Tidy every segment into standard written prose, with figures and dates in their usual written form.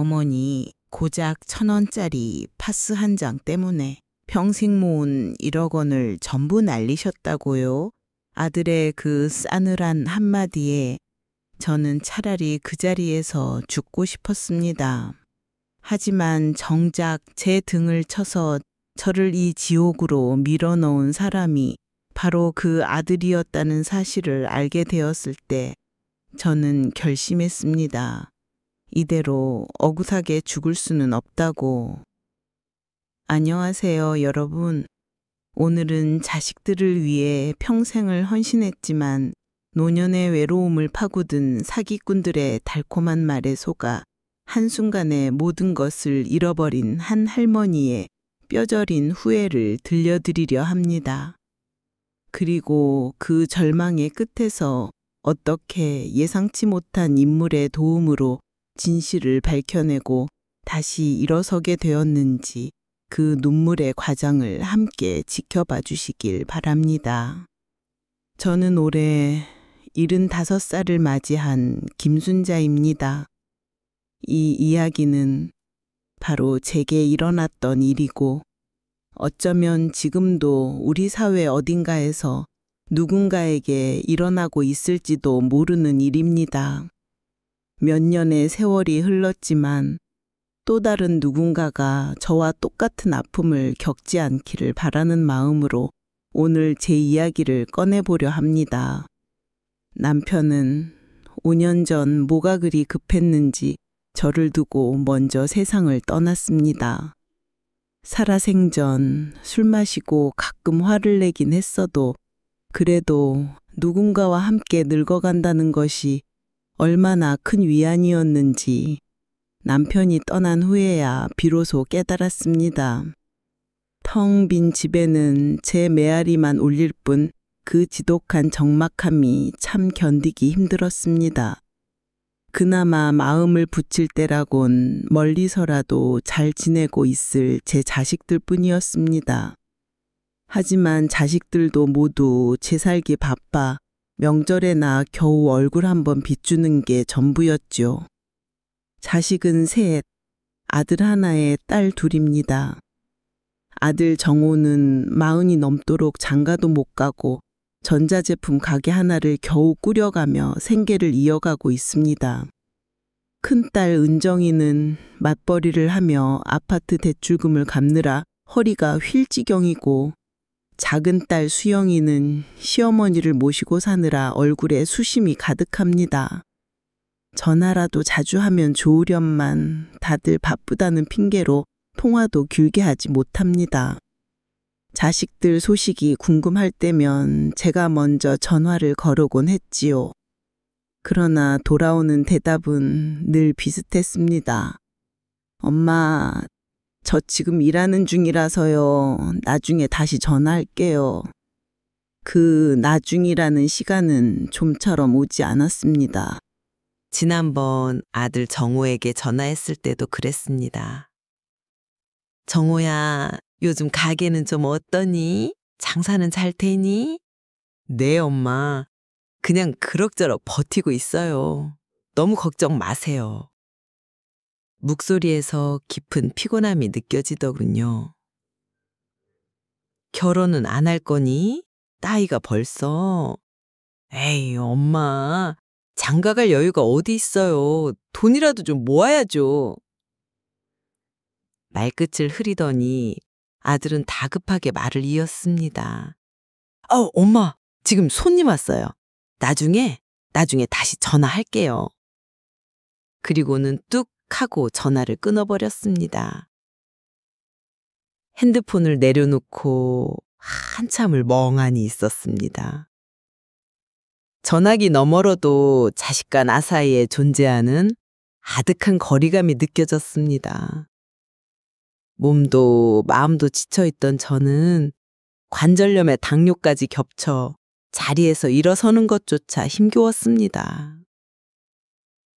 어머니, 고작 1,000원짜리 파스 한 장 때문에 평생 모은 1억 원을 전부 날리셨다고요? 아들의 그 싸늘한 한마디에 저는 차라리 그 자리에서 죽고 싶었습니다. 하지만 정작 제 등을 쳐서 저를 이 지옥으로 밀어넣은 사람이 바로 그 아들이었다는 사실을 알게 되었을 때 저는 결심했습니다. 이대로 억울하게 죽을 수는 없다고. 안녕하세요, 여러분. 오늘은 자식들을 위해 평생을 헌신했지만 노년의 외로움을 파고든 사기꾼들의 달콤한 말에 속아 한순간에 모든 것을 잃어버린 한 할머니의 뼈저린 후회를 들려드리려 합니다. 그리고 그 절망의 끝에서 어떻게 예상치 못한 인물의 도움으로 진실을 밝혀내고 다시 일어서게 되었는지 그 눈물의 과정을 함께 지켜봐 주시길 바랍니다. 저는 올해 75살을 맞이한 김순자입니다. 이 이야기는 바로 제게 일어났던 일이고 어쩌면 지금도 우리 사회 어딘가에서 누군가에게 일어나고 있을지도 모르는 일입니다. 몇 년의 세월이 흘렀지만 또 다른 누군가가 저와 똑같은 아픔을 겪지 않기를 바라는 마음으로 오늘 제 이야기를 꺼내보려 합니다. 남편은 5년 전 뭐가 그리 급했는지 저를 두고 먼저 세상을 떠났습니다. 살아생전 술 마시고 가끔 화를 내긴 했어도 그래도 누군가와 함께 늙어간다는 것이 얼마나 큰 위안이었는지 남편이 떠난 후에야 비로소 깨달았습니다. 텅 빈 집에는 제 메아리만 울릴 뿐 그 지독한 적막함이 참 견디기 힘들었습니다. 그나마 마음을 붙일 때라곤 멀리서라도 잘 지내고 있을 제 자식들 뿐이었습니다. 하지만 자식들도 모두 제 살기 바빠 명절에나 겨우 얼굴 한번 비추는 게 전부였죠. 자식은 셋, 아들 하나에 딸 둘입니다. 아들 정호는 40이 넘도록 장가도 못 가고 전자제품 가게 하나를 겨우 꾸려가며 생계를 이어가고 있습니다. 큰딸 은정이는 맞벌이를 하며 아파트 대출금을 갚느라 허리가 휠지경이고 작은 딸 수영이는 시어머니를 모시고 사느라 얼굴에 수심이 가득합니다. 전화라도 자주 하면 좋으련만 다들 바쁘다는 핑계로 통화도 길게 하지 못합니다. 자식들 소식이 궁금할 때면 제가 먼저 전화를 걸어곤 했지요. 그러나 돌아오는 대답은 늘 비슷했습니다. 엄마, 저 지금 일하는 중이라서요. 나중에 다시 전화할게요. 그 나중이라는 시간은 좀처럼 오지 않았습니다. 지난번 아들 정호에게 전화했을 때도 그랬습니다. 정호야, 요즘 가게는 좀 어떠니? 장사는 잘 되니? 네, 엄마. 그냥 그럭저럭 버티고 있어요. 너무 걱정 마세요. 목소리에서 깊은 피곤함이 느껴지더군요. 결혼은 안 할 거니? 따위가 벌써. 에이, 엄마. 장가갈 여유가 어디 있어요. 돈이라도 좀 모아야죠. 말끝을 흐리더니 아들은 다급하게 말을 이었습니다. 엄마, 지금 손님 왔어요. 나중에 다시 전화할게요. 그리고는 뚝 하고 전화를 끊어버렸습니다. 핸드폰을 내려놓고 한참을 멍하니 있었습니다. 전화기 너머로도 자식과 나 사이에 존재하는 아득한 거리감이 느껴졌습니다. 몸도 마음도 지쳐있던 저는 관절염에 당뇨까지 겹쳐 자리에서 일어서는 것조차 힘겨웠습니다.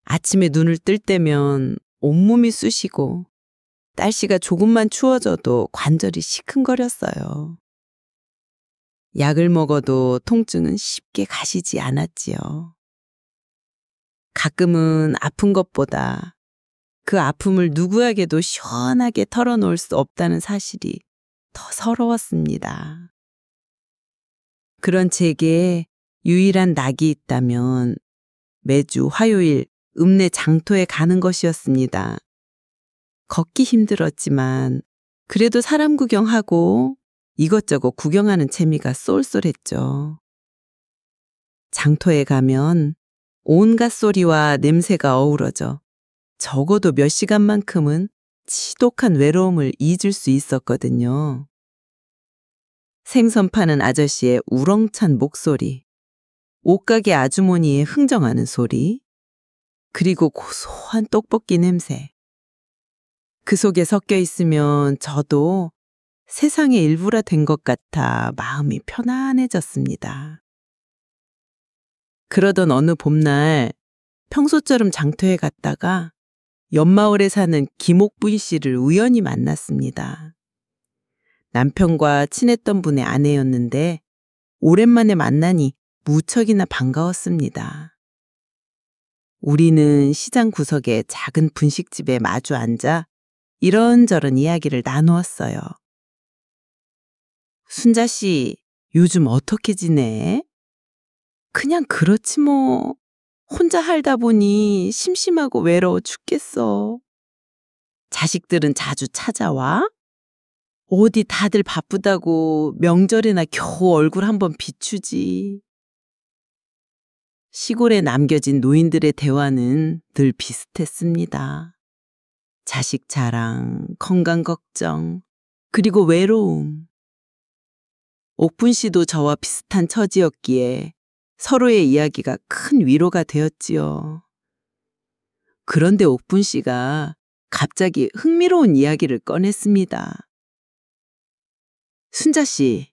아침에 눈을 뜰 때면 온몸이 쑤시고 날씨가 조금만 추워져도 관절이 시큰거렸어요. 약을 먹어도 통증은 쉽게 가시지 않았지요. 가끔은 아픈 것보다 그 아픔을 누구에게도 시원하게 털어놓을 수 없다는 사실이 더 서러웠습니다. 그런 제게 유일한 낙이 있다면 매주 화요일 읍내 장터에 가는 것이었습니다. 걷기 힘들었지만 그래도 사람 구경하고 이것저것 구경하는 재미가 쏠쏠했죠. 장터에 가면 온갖 소리와 냄새가 어우러져 적어도 몇 시간만큼은 지독한 외로움을 잊을 수 있었거든요. 생선 파는 아저씨의 우렁찬 목소리, 옷가게 아주머니의 흥정하는 소리, 그리고 고소한 떡볶이 냄새. 그 속에 섞여 있으면 저도 세상의 일부라 된 것 같아 마음이 편안해졌습니다. 그러던 어느 봄날 평소처럼 장터에 갔다가 옆마을에 사는 김옥분 씨를 우연히 만났습니다. 남편과 친했던 분의 아내였는데 오랜만에 만나니 무척이나 반가웠습니다. 우리는 시장 구석의 작은 분식집에 마주 앉아 이런저런 이야기를 나누었어요. 순자 씨, 요즘 어떻게 지내? 그냥 그렇지 뭐. 혼자 살다 보니 심심하고 외로워 죽겠어. 자식들은 자주 찾아와? 어디 다들 바쁘다고 명절에나 겨우 얼굴 한번 비추지. 시골에 남겨진 노인들의 대화는 늘 비슷했습니다. 자식 자랑, 건강 걱정, 그리고 외로움. 옥분 씨도 저와 비슷한 처지였기에 서로의 이야기가 큰 위로가 되었지요. 그런데 옥분 씨가 갑자기 흥미로운 이야기를 꺼냈습니다. 순자 씨,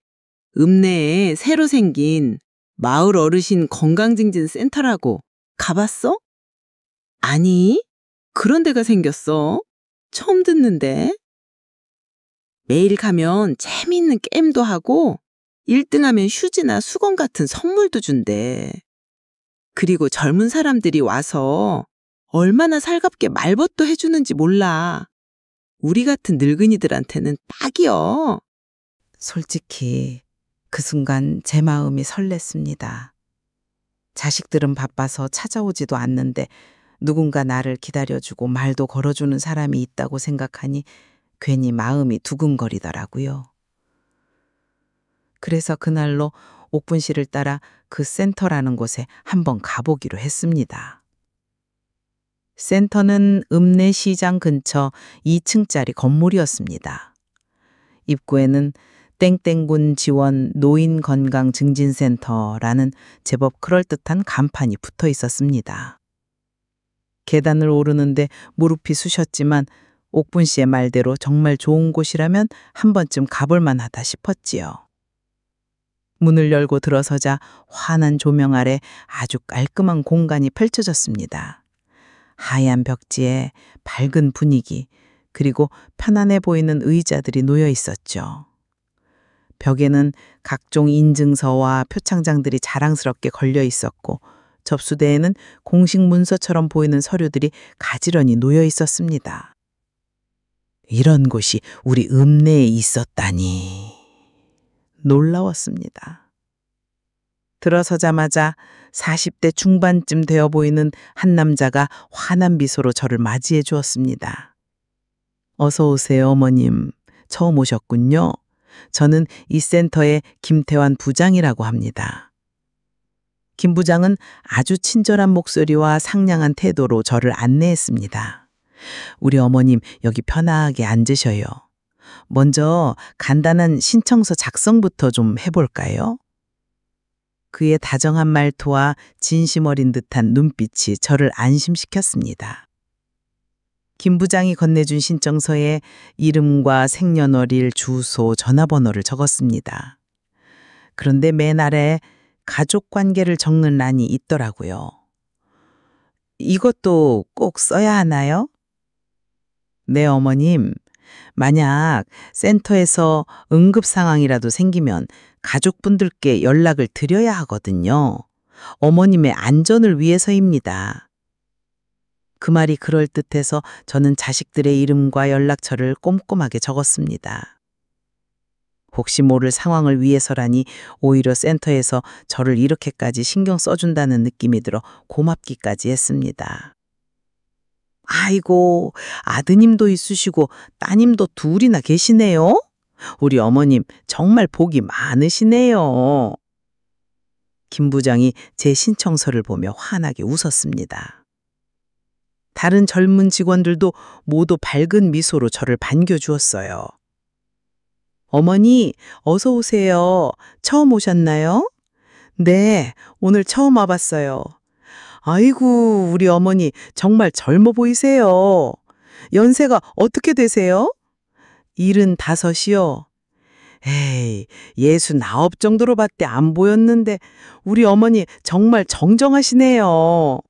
읍내에 새로 생긴 마을 어르신 건강증진 센터라고 가봤어? 아니, 그런 데가 생겼어. 처음 듣는데. 매일 가면 재미있는 게임도 하고 1등하면 휴지나 수건 같은 선물도 준대. 그리고 젊은 사람들이 와서 얼마나 살갑게 말벗도 해주는지 몰라. 우리 같은 늙은이들한테는 딱이여. 솔직히 그 순간 제 마음이 설렜습니다. 자식들은 바빠서 찾아오지도 않는데 누군가 나를 기다려주고 말도 걸어주는 사람이 있다고 생각하니 괜히 마음이 두근거리더라고요. 그래서 그날로 옥분 씨를 따라 그 센터라는 곳에 한번 가보기로 했습니다. 센터는 읍내 시장 근처 2층짜리 건물이었습니다. 입구에는 땡땡군 지원 노인건강증진센터라는 제법 그럴듯한 간판이 붙어 있었습니다. 계단을 오르는데 무릎이 쑤셨지만 옥분 씨의 말대로 정말 좋은 곳이라면 한 번쯤 가볼 만하다 싶었지요. 문을 열고 들어서자 환한 조명 아래 아주 깔끔한 공간이 펼쳐졌습니다. 하얀 벽지에 밝은 분위기, 그리고 편안해 보이는 의자들이 놓여 있었죠. 벽에는 각종 인증서와 표창장들이 자랑스럽게 걸려 있었고 접수대에는 공식 문서처럼 보이는 서류들이 가지런히 놓여 있었습니다. 이런 곳이 우리 읍내에 있었다니. 놀라웠습니다. 들어서자마자 40대 중반쯤 되어 보이는 한 남자가 환한 미소로 저를 맞이해 주었습니다. 어서 오세요, 어머님. 처음 오셨군요. 저는 이 센터의 김태환 부장이라고 합니다. 김 부장은 아주 친절한 목소리와 상냥한 태도로 저를 안내했습니다. 우리 어머님 여기 편하게 앉으셔요. 먼저 간단한 신청서 작성부터 좀 해볼까요? 그의 다정한 말투와 진심 어린 듯한 눈빛이 저를 안심시켰습니다. 김 부장이 건네준 신청서에 이름과 생년월일, 주소, 전화번호를 적었습니다. 그런데 맨 아래 가족 관계를 적는 란이 있더라고요. 이것도 꼭 써야 하나요? 네, 어머님. 만약 센터에서 응급 상황이라도 생기면 가족분들께 연락을 드려야 하거든요. 어머님의 안전을 위해서입니다. 그 말이 그럴듯해서 저는 자식들의 이름과 연락처를 꼼꼼하게 적었습니다. 혹시 모를 상황을 위해서라니 오히려 센터에서 저를 이렇게까지 신경 써준다는 느낌이 들어 고맙기까지 했습니다. 아이고, 아드님도 있으시고 따님도 둘이나 계시네요? 우리 어머님 정말 복이 많으시네요. 김 부장이 제 신청서를 보며 환하게 웃었습니다. 다른 젊은 직원들도 모두 밝은 미소로 저를 반겨주었어요. 어머니, 어서 오세요. 처음 오셨나요? 네, 오늘 처음 와봤어요. 아이고, 우리 어머니 정말 젊어 보이세요. 연세가 어떻게 되세요? 75이요. 에이, 69 정도로밖에 안 보였는데 우리 어머니 정말 정정하시네요.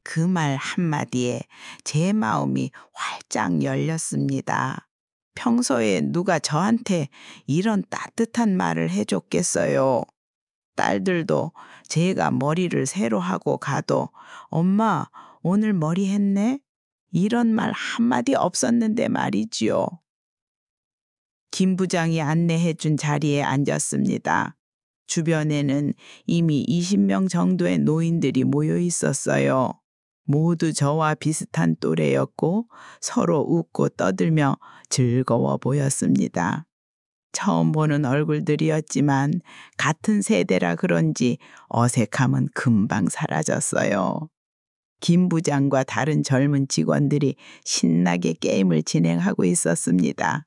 그 말 한마디에 제 마음이 활짝 열렸습니다. 평소에 누가 저한테 이런 따뜻한 말을 해줬겠어요. 딸들도 제가 머리를 새로 하고 가도 엄마, 오늘 머리 했네? 이런 말 한마디 없었는데 말이지요. 김 부장이 안내해준 자리에 앉았습니다. 주변에는 이미 20명 정도의 노인들이 모여 있었어요. 모두 저와 비슷한 또래였고 서로 웃고 떠들며 즐거워 보였습니다. 처음 보는 얼굴들이었지만 같은 세대라 그런지 어색함은 금방 사라졌어요. 김 부장과 다른 젊은 직원들이 신나게 게임을 진행하고 있었습니다.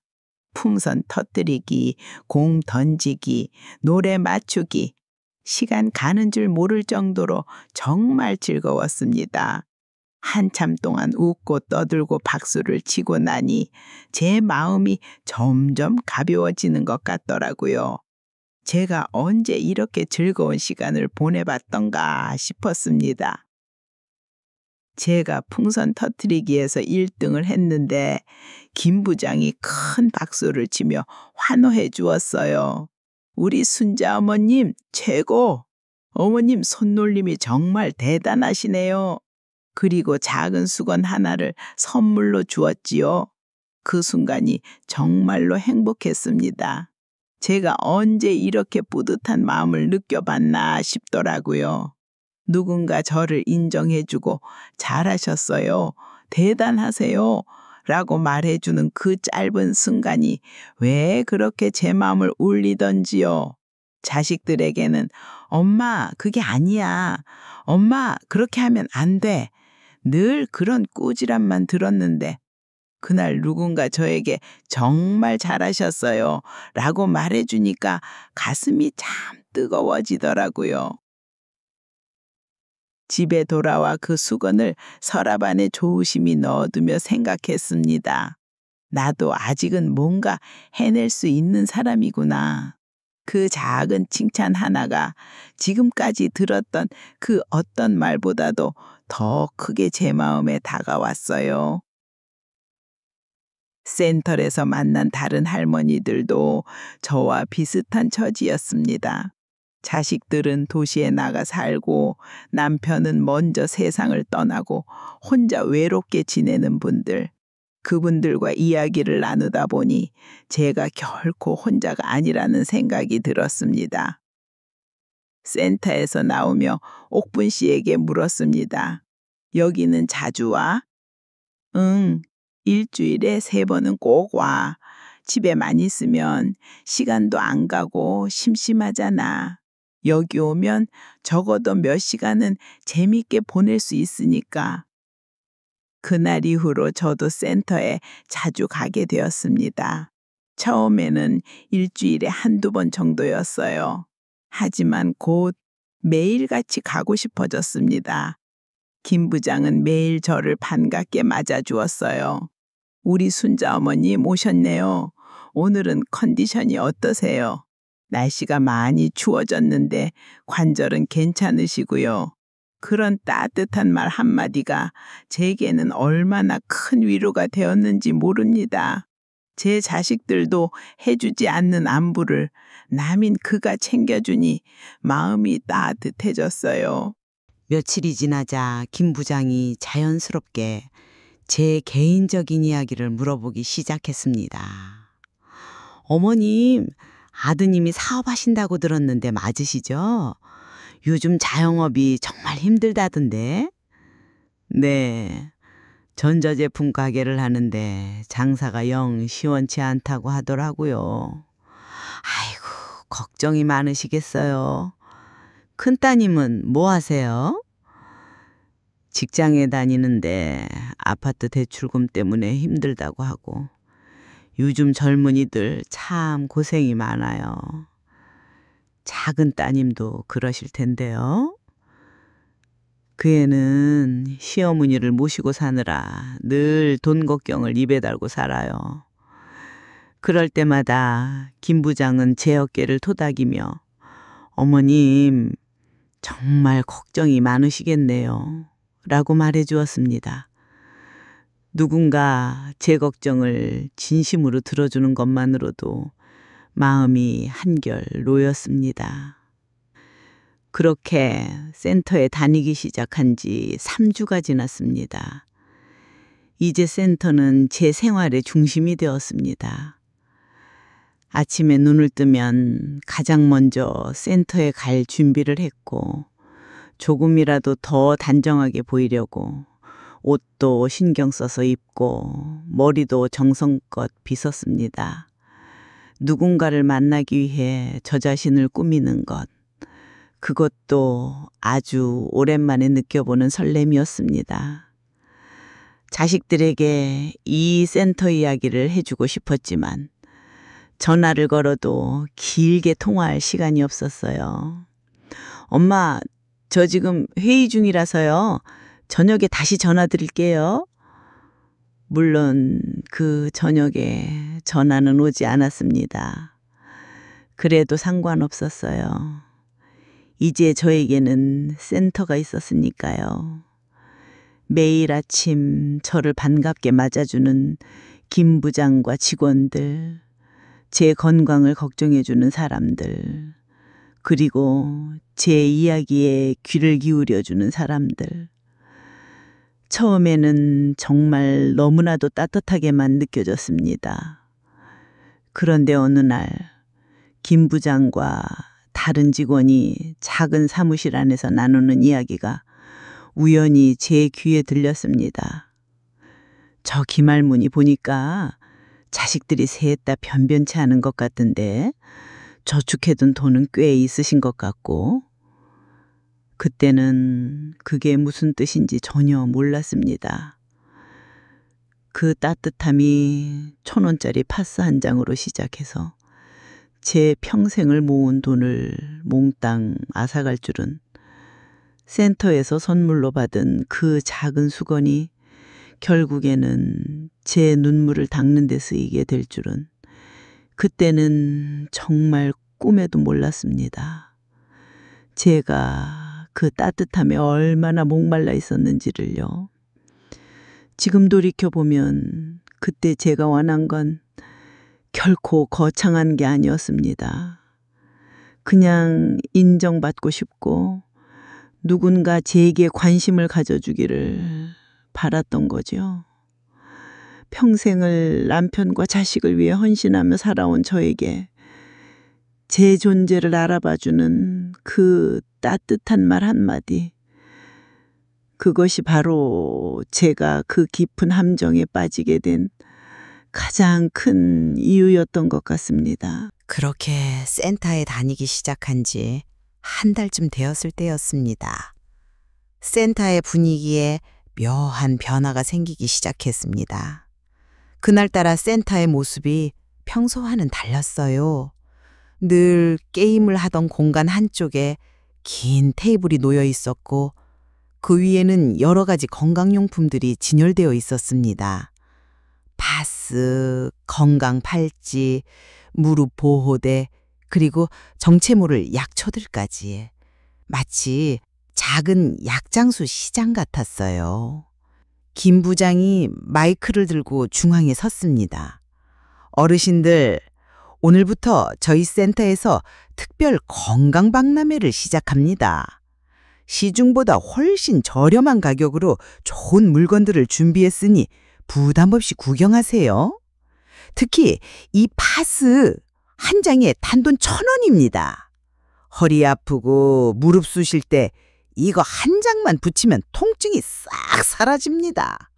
풍선 터뜨리기, 공 던지기, 노래 맞추기. 시간 가는 줄 모를 정도로 정말 즐거웠습니다. 한참 동안 웃고 떠들고 박수를 치고 나니 제 마음이 점점 가벼워지는 것 같더라고요. 제가 언제 이렇게 즐거운 시간을 보내봤던가 싶었습니다. 제가 풍선 터뜨리기에서 1등을 했는데 김 부장이 큰 박수를 치며 환호해 주었어요. 우리 순자 어머님 최고! 어머님 손놀림이 정말 대단하시네요. 그리고 작은 수건 하나를 선물로 주었지요. 그 순간이 정말로 행복했습니다. 제가 언제 이렇게 뿌듯한 마음을 느껴봤나 싶더라고요. 누군가 저를 인정해주고 잘하셨어요. 대단하세요. 라고 말해주는 그 짧은 순간이 왜 그렇게 제 마음을 울리던지요. 자식들에게는 엄마, 그게 아니야. 엄마, 그렇게 하면 안 돼. 늘 그런 꾸지람만 들었는데 그날 누군가 저에게 정말 잘하셨어요. 라고 말해주니까 가슴이 참 뜨거워지더라고요. 집에 돌아와 그 수건을 서랍 안에 조심히 넣어두며 생각했습니다. 나도 아직은 뭔가 해낼 수 있는 사람이구나. 그 작은 칭찬 하나가 지금까지 들었던 그 어떤 말보다도 더 크게 제 마음에 다가왔어요. 센터에서 만난 다른 할머니들도 저와 비슷한 처지였습니다. 자식들은 도시에 나가 살고 남편은 먼저 세상을 떠나고 혼자 외롭게 지내는 분들. 그분들과 이야기를 나누다 보니 제가 결코 혼자가 아니라는 생각이 들었습니다. 센터에서 나오며 옥분 씨에게 물었습니다. 여기는 자주 와? 응, 일주일에 3번은 꼭 와. 집에만 있으면 시간도 안 가고 심심하잖아. 여기 오면 적어도 몇 시간은 재밌게 보낼 수 있으니까. 그날 이후로 저도 센터에 자주 가게 되었습니다. 처음에는 일주일에 1~2번 정도였어요. 하지만 곧 매일같이 가고 싶어졌습니다. 김 부장은 매일 저를 반갑게 맞아주었어요. 우리 순자 어머님 오셨네요. 오늘은 컨디션이 어떠세요? 날씨가 많이 추워졌는데 관절은 괜찮으시고요. 그런 따뜻한 말 한마디가 제게는 얼마나 큰 위로가 되었는지 모릅니다. 제 자식들도 해주지 않는 안부를 남인 그가 챙겨주니 마음이 따뜻해졌어요. 며칠이 지나자 김 부장이 자연스럽게 제 개인적인 이야기를 물어보기 시작했습니다. 어머님, 아드님이 사업하신다고 들었는데 맞으시죠? 요즘 자영업이 정말 힘들다던데? 네, 전자제품 가게를 하는데 장사가 영 시원치 않다고 하더라고요. 아이고, 걱정이 많으시겠어요. 큰따님은 뭐 하세요? 직장에 다니는데 아파트 대출금 때문에 힘들다고 하고 요즘 젊은이들 참 고생이 많아요. 작은 따님도 그러실 텐데요. 그 애는 시어머니를 모시고 사느라 늘 돈 걱정을 입에 달고 살아요. 그럴 때마다 김 부장은 제 어깨를 토닥이며 어머님 정말 걱정이 많으시겠네요 라고 말해 주었습니다. 누군가 제 걱정을 진심으로 들어주는 것만으로도 마음이 한결 놓였습니다. 그렇게 센터에 다니기 시작한 지 3주가 지났습니다. 이제 센터는 제 생활의 중심이 되었습니다. 아침에 눈을 뜨면 가장 먼저 센터에 갈 준비를 했고 조금이라도 더 단정하게 보이려고 옷도 신경 써서 입고 머리도 정성껏 빗었습니다. 누군가를 만나기 위해 저 자신을 꾸미는 것, 그것도 아주 오랜만에 느껴보는 설렘이었습니다. 자식들에게 이 센터 이야기를 해주고 싶었지만 전화를 걸어도 길게 통화할 시간이 없었어요. 엄마, 저 지금 회의 중이라서요. 저녁에 다시 전화 드릴게요. 물론 그 저녁에 전화는 오지 않았습니다. 그래도 상관없었어요. 이제 저에게는 센터가 있었으니까요. 매일 아침 저를 반갑게 맞아주는 김 부장과 직원들, 제 건강을 걱정해주는 사람들, 그리고 제 이야기에 귀를 기울여주는 사람들. 처음에는 정말 너무나도 따뜻하게만 느껴졌습니다. 그런데 어느 날 김 부장과 다른 직원이 작은 사무실 안에서 나누는 이야기가 우연히 제 귀에 들렸습니다. 저 기말문이 보니까 자식들이 셋 다 변변치 않은 것 같던데 저축해둔 돈은 꽤 있으신 것 같고. 그때는 그게 무슨 뜻인지 전혀 몰랐습니다. 그 따뜻함이 1,000원짜리 파스 한 장으로 시작해서 제 평생을 모은 돈을 몽땅 앗아갈 줄은, 센터에서 선물로 받은 그 작은 수건이 결국에는 제 눈물을 닦는 데 쓰이게 될 줄은 그때는 정말 꿈에도 몰랐습니다. 제가 그 따뜻함에 얼마나 목말라 있었는지를요. 지금 돌이켜보면 그때 제가 원한 건 결코 거창한 게 아니었습니다. 그냥 인정받고 싶고 누군가 제게 관심을 가져주기를 바랐던 거죠. 평생을 남편과 자식을 위해 헌신하며 살아온 저에게 제 존재를 알아봐주는 그 따뜻한 말 한마디, 그것이 바로 제가 그 깊은 함정에 빠지게 된 가장 큰 이유였던 것 같습니다. 그렇게 센터에 다니기 시작한 지 한 달쯤 되었을 때였습니다. 센터의 분위기에 묘한 변화가 생기기 시작했습니다. 그날따라 센터의 모습이 평소와는 달랐어요. 늘 게임을 하던 공간 한쪽에 긴 테이블이 놓여 있었고 그 위에는 여러 가지 건강용품들이 진열되어 있었습니다. 파스, 건강 팔찌, 무릎 보호대, 그리고 정체 모를 약초들까지. 마치 작은 약장수 시장 같았어요. 김 부장이 마이크를 들고 중앙에 섰습니다. 어르신들, 오늘부터 저희 센터에서 특별 건강박람회를 시작합니다. 시중보다 훨씬 저렴한 가격으로 좋은 물건들을 준비했으니 부담 없이 구경하세요. 특히 이 파스 한 장에 단돈 1,000원입니다. 허리 아프고 무릎 쑤실 때 이거 한 장만 붙이면 통증이 싹 사라집니다.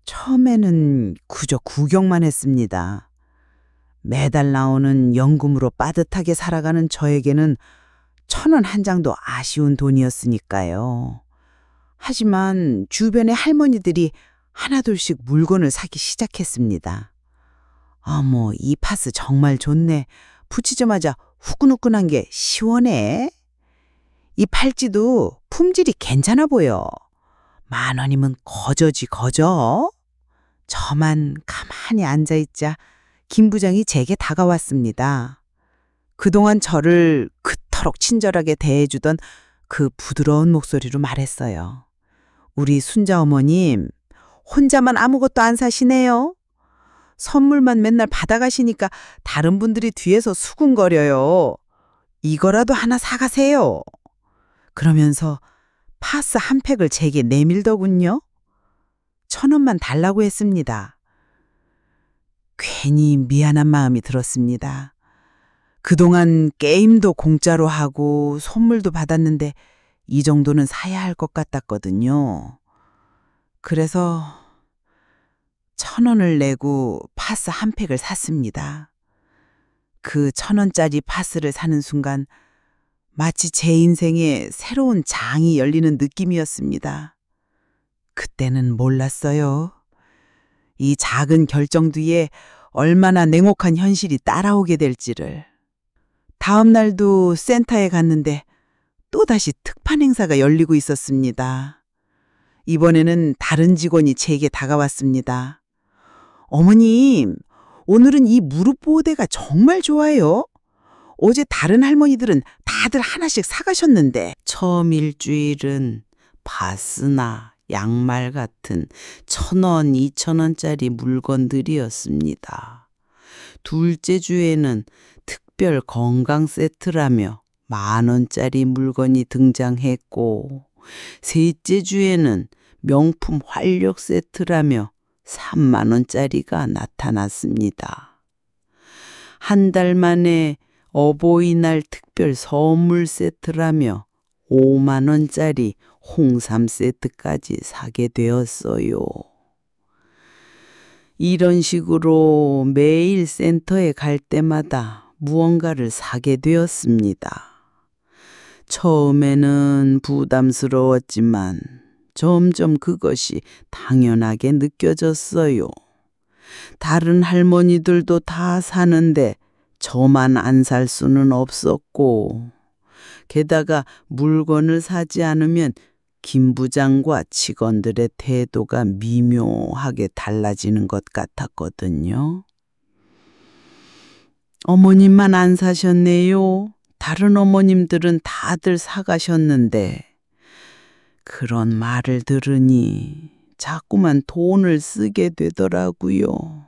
처음에는 그저 구경만 했습니다. 매달 나오는 연금으로 빠듯하게 살아가는 저에게는 1,000원 한 장도 아쉬운 돈이었으니까요. 하지만 주변의 할머니들이 하나둘씩 물건을 사기 시작했습니다. 어머, 이 파스 정말 좋네. 붙이자마자 후끈후끈한 게 시원해. 이 팔찌도 품질이 괜찮아 보여. 10,000원이면 거저지 거저. 저만 가만히 앉아있자 김 부장이 제게 다가왔습니다. 그동안 저를 그토록 친절하게 대해주던 그 부드러운 목소리로 말했어요. 우리 순자 어머님, 혼자만 아무것도 안 사시네요. 선물만 맨날 받아가시니까 다른 분들이 뒤에서 수군거려요. 이거라도 하나 사가세요. 그러면서 파스 한 팩을 제게 내밀더군요. 1,000원만 달라고 했습니다. 괜히 미안한 마음이 들었습니다. 그동안 게임도 공짜로 하고 선물도 받았는데 이 정도는 사야 할 것 같았거든요. 그래서 1,000원을 내고 파스 한 팩을 샀습니다. 그 1,000원짜리 파스를 사는 순간 마치 제 인생에 새로운 장이 열리는 느낌이었습니다. 그때는 몰랐어요. 이 작은 결정 뒤에 얼마나 냉혹한 현실이 따라오게 될지를. 다음 날도 센터에 갔는데 또다시 특판 행사가 열리고 있었습니다. 이번에는 다른 직원이 제게 다가왔습니다. 어머님, 오늘은 이 무릎 보호대가 정말 좋아요. 어제 다른 할머니들은 다들 하나씩 사가셨는데. 처음 일주일은 바스나 양말 같은 1,000원, 2,000원짜리 물건들이었습니다. 둘째 주에는 특별 건강 세트라며 10,000원짜리 물건이 등장했고, 셋째 주에는 명품 활력 세트라며 30,000원짜리가 나타났습니다. 한 달 만에 어버이날 특별 선물 세트라며 50,000원짜리 홍삼 세트까지 사게 되었어요. 이런 식으로 매일 센터에 갈 때마다 무언가를 사게 되었습니다. 처음에는 부담스러웠지만 점점 그것이 당연하게 느껴졌어요. 다른 할머니들도 다 사는데 저만 안 살 수는 없었고, 게다가 물건을 사지 않으면 김 부장과 직원들의 태도가 미묘하게 달라지는 것 같았거든요. 어머님만 안 사셨네요. 다른 어머님들은 다들 사가셨는데. 그런 말을 들으니 자꾸만 돈을 쓰게 되더라고요.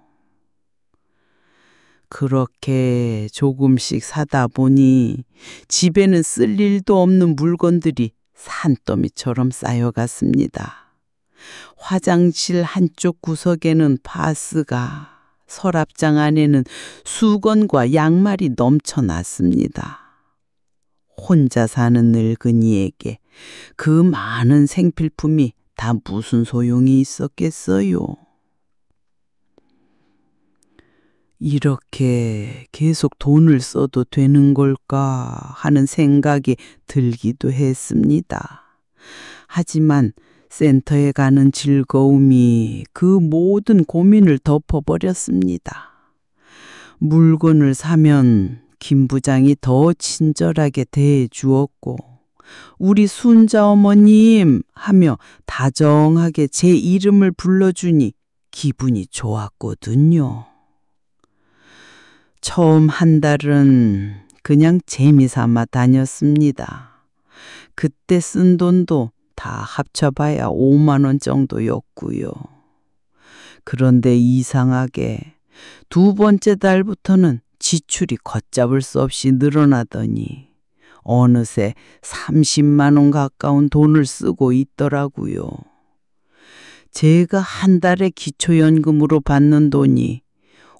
그렇게 조금씩 사다 보니 집에는 쓸 일도 없는 물건들이 산더미처럼 쌓여갔습니다. 화장실 한쪽 구석에는 바스가, 서랍장 안에는 수건과 양말이 넘쳐났습니다. 혼자 사는 늙은이에게 그 많은 생필품이 다 무슨 소용이 있었겠어요. 이렇게 계속 돈을 써도 되는 걸까 하는 생각이 들기도 했습니다. 하지만 센터에 가는 즐거움이 그 모든 고민을 덮어버렸습니다. 물건을 사면 김 부장이 더 친절하게 대해 주었고, 우리 순자 어머님 하며 다정하게 제 이름을 불러주니 기분이 좋았거든요. 처음 한 달은 그냥 재미삼아 다녔습니다. 그때 쓴 돈도 다 합쳐봐야 50,000원 정도였고요. 그런데 이상하게 두 번째 달부터는 지출이 걷잡을 수 없이 늘어나더니 어느새 30만 원 가까운 돈을 쓰고 있더라고요. 제가 한 달에 기초연금으로 받는 돈이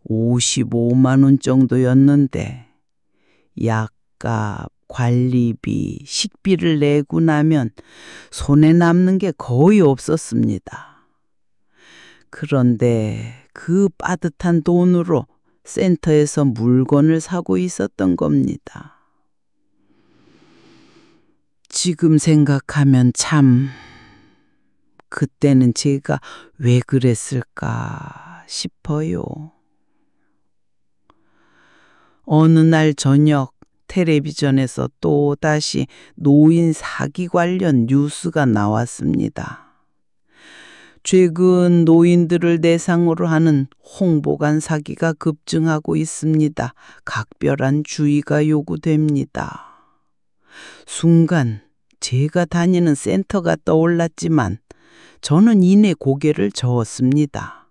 55만 원 정도였는데 약값, 관리비, 식비를 내고 나면 손에 남는 게 거의 없었습니다. 그런데 그 빠듯한 돈으로 센터에서 물건을 사고 있었던 겁니다. 지금 생각하면 참 그때는 제가 왜 그랬을까 싶어요. 어느 날 저녁 텔레비전에서 또다시 노인 사기 관련 뉴스가 나왔습니다. 최근 노인들을 대상으로 하는 홍보관 사기가 급증하고 있습니다. 각별한 주의가 요구됩니다. 순간 제가 다니는 센터가 떠올랐지만 저는 이내 고개를 저었습니다.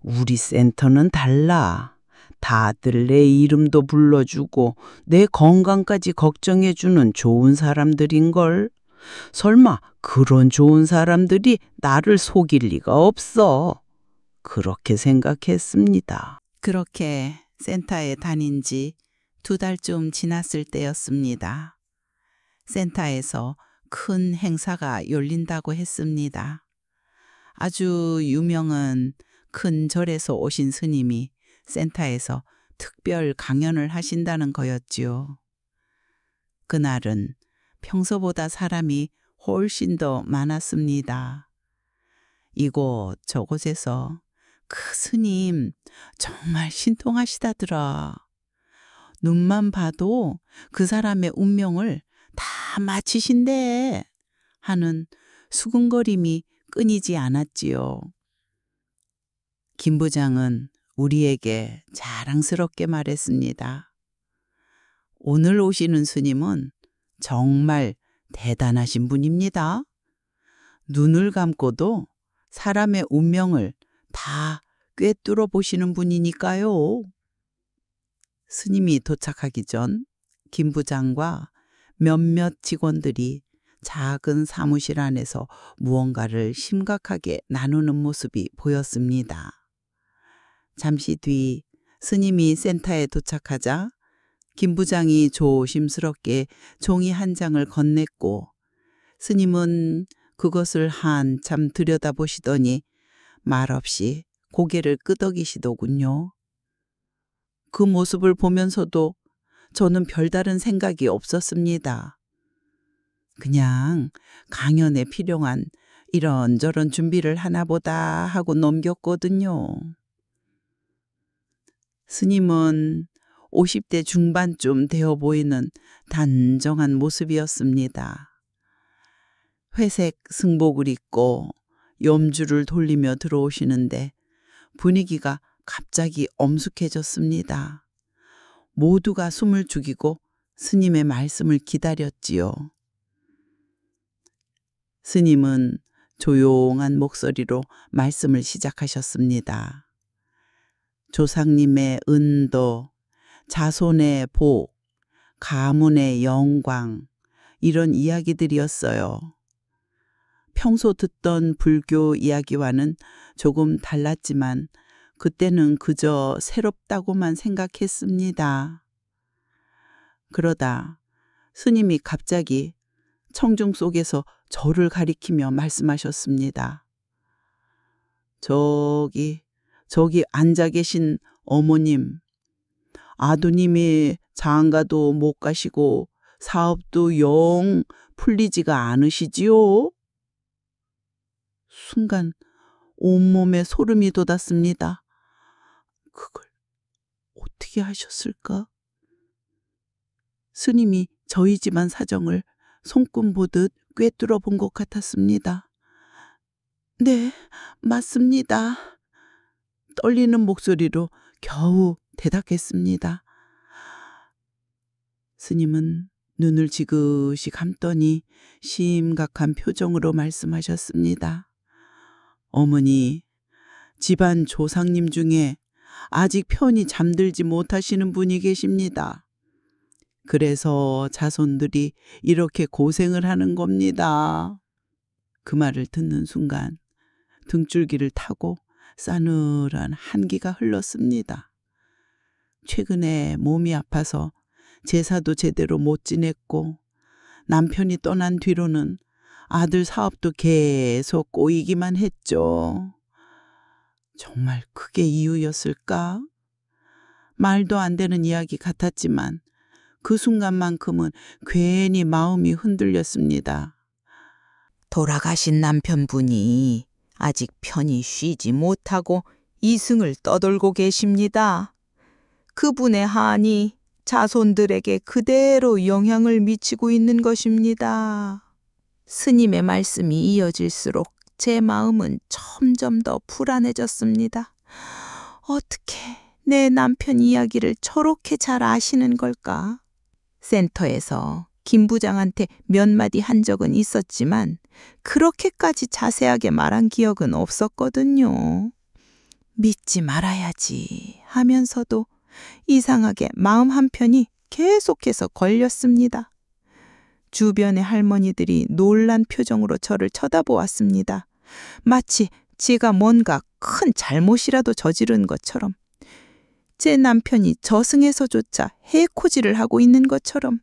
우리 센터는 달라. 다들 내 이름도 불러주고 내 건강까지 걱정해주는 좋은 사람들인걸. 설마 그런 좋은 사람들이 나를 속일 리가 없어. 그렇게 생각했습니다. 그렇게 센터에 다닌 지 2달쯤 지났을 때였습니다. 센터에서 큰 행사가 열린다고 했습니다. 아주 유명한 큰 절에서 오신 스님이 센터에서 특별 강연을 하신다는 거였지요. 그날은 평소보다 사람이 훨씬 더 많았습니다. 이곳 저곳에서 그 스님 정말 신통하시다더라. 눈만 봐도 그 사람의 운명을 다 맞히신대 하는 수근거림이 끊이지 않았지요. 김 부장은 우리에게 자랑스럽게 말했습니다. 오늘 오시는 스님은 정말 대단하신 분입니다. 눈을 감고도 사람의 운명을 다 꿰뚫어 보시는 분이니까요. 스님이 도착하기 전 김 부장과 몇몇 직원들이 작은 사무실 안에서 무언가를 심각하게 나누는 모습이 보였습니다. 잠시 뒤 스님이 센터에 도착하자 김 부장이 조심스럽게 종이 한 장을 건넸고 스님은 그것을 한참 들여다보시더니 말없이 고개를 끄덕이시더군요. 그 모습을 보면서도 저는 별다른 생각이 없었습니다. 그냥 강연에 필요한 이런저런 준비를 하나 보다 하고 넘겼거든요. 스님은 50대 중반쯤 되어 보이는 단정한 모습이었습니다. 회색 승복을 입고 염주를 돌리며 들어오시는데 분위기가 갑자기 엄숙해졌습니다. 모두가 숨을 죽이고 스님의 말씀을 기다렸지요. 스님은 조용한 목소리로 말씀을 시작하셨습니다. 조상님의 은도, 자손의 복, 가문의 영광, 이런 이야기들이었어요. 평소 듣던 불교 이야기와는 조금 달랐지만 그때는 그저 새롭다고만 생각했습니다. 그러다 스님이 갑자기 청중 속에서 저를 가리키며 말씀하셨습니다. 저기 앉아 계신 어머님, 아드님이 장가도 못 가시고 사업도 영 풀리지가 않으시지요? 순간 온몸에 소름이 돋았습니다. 그걸 어떻게 하셨을까? 스님이 저희 집안 사정을 손금 보듯 꿰뚫어 본 것 같았습니다. 네, 맞습니다. 떨리는 목소리로 겨우 대답했습니다. 스님은 눈을 지그시 감더니 심각한 표정으로 말씀하셨습니다. 어머니, 집안 조상님 중에 아직 편히 잠들지 못하시는 분이 계십니다. 그래서 자손들이 이렇게 고생을 하는 겁니다. 그 말을 듣는 순간 등줄기를 타고 싸늘한 한기가 흘렀습니다. 최근에 몸이 아파서 제사도 제대로 못 지냈고 남편이 떠난 뒤로는 아들 사업도 계속 꼬이기만 했죠. 정말 그게 이유였을까? 말도 안 되는 이야기 같았지만 그 순간만큼은 괜히 마음이 흔들렸습니다. 돌아가신 남편분이 아직 편히 쉬지 못하고 이승을 떠돌고 계십니다. 그분의 한이 자손들에게 그대로 영향을 미치고 있는 것입니다. 스님의 말씀이 이어질수록 제 마음은 점점 더 불안해졌습니다. 어떻게 내 남편 이야기를 저렇게 잘 아시는 걸까? 센터에서 김 부장한테 몇 마디 한 적은 있었지만 그렇게까지 자세하게 말한 기억은 없었거든요. 믿지 말아야지 하면서도 이상하게 마음 한편이 계속해서 걸렸습니다. 주변의 할머니들이 놀란 표정으로 저를 쳐다보았습니다. 마치 제가 뭔가 큰 잘못이라도 저지른 것처럼. 제 남편이 저승에서조차 해코지를 하고 있는 것처럼.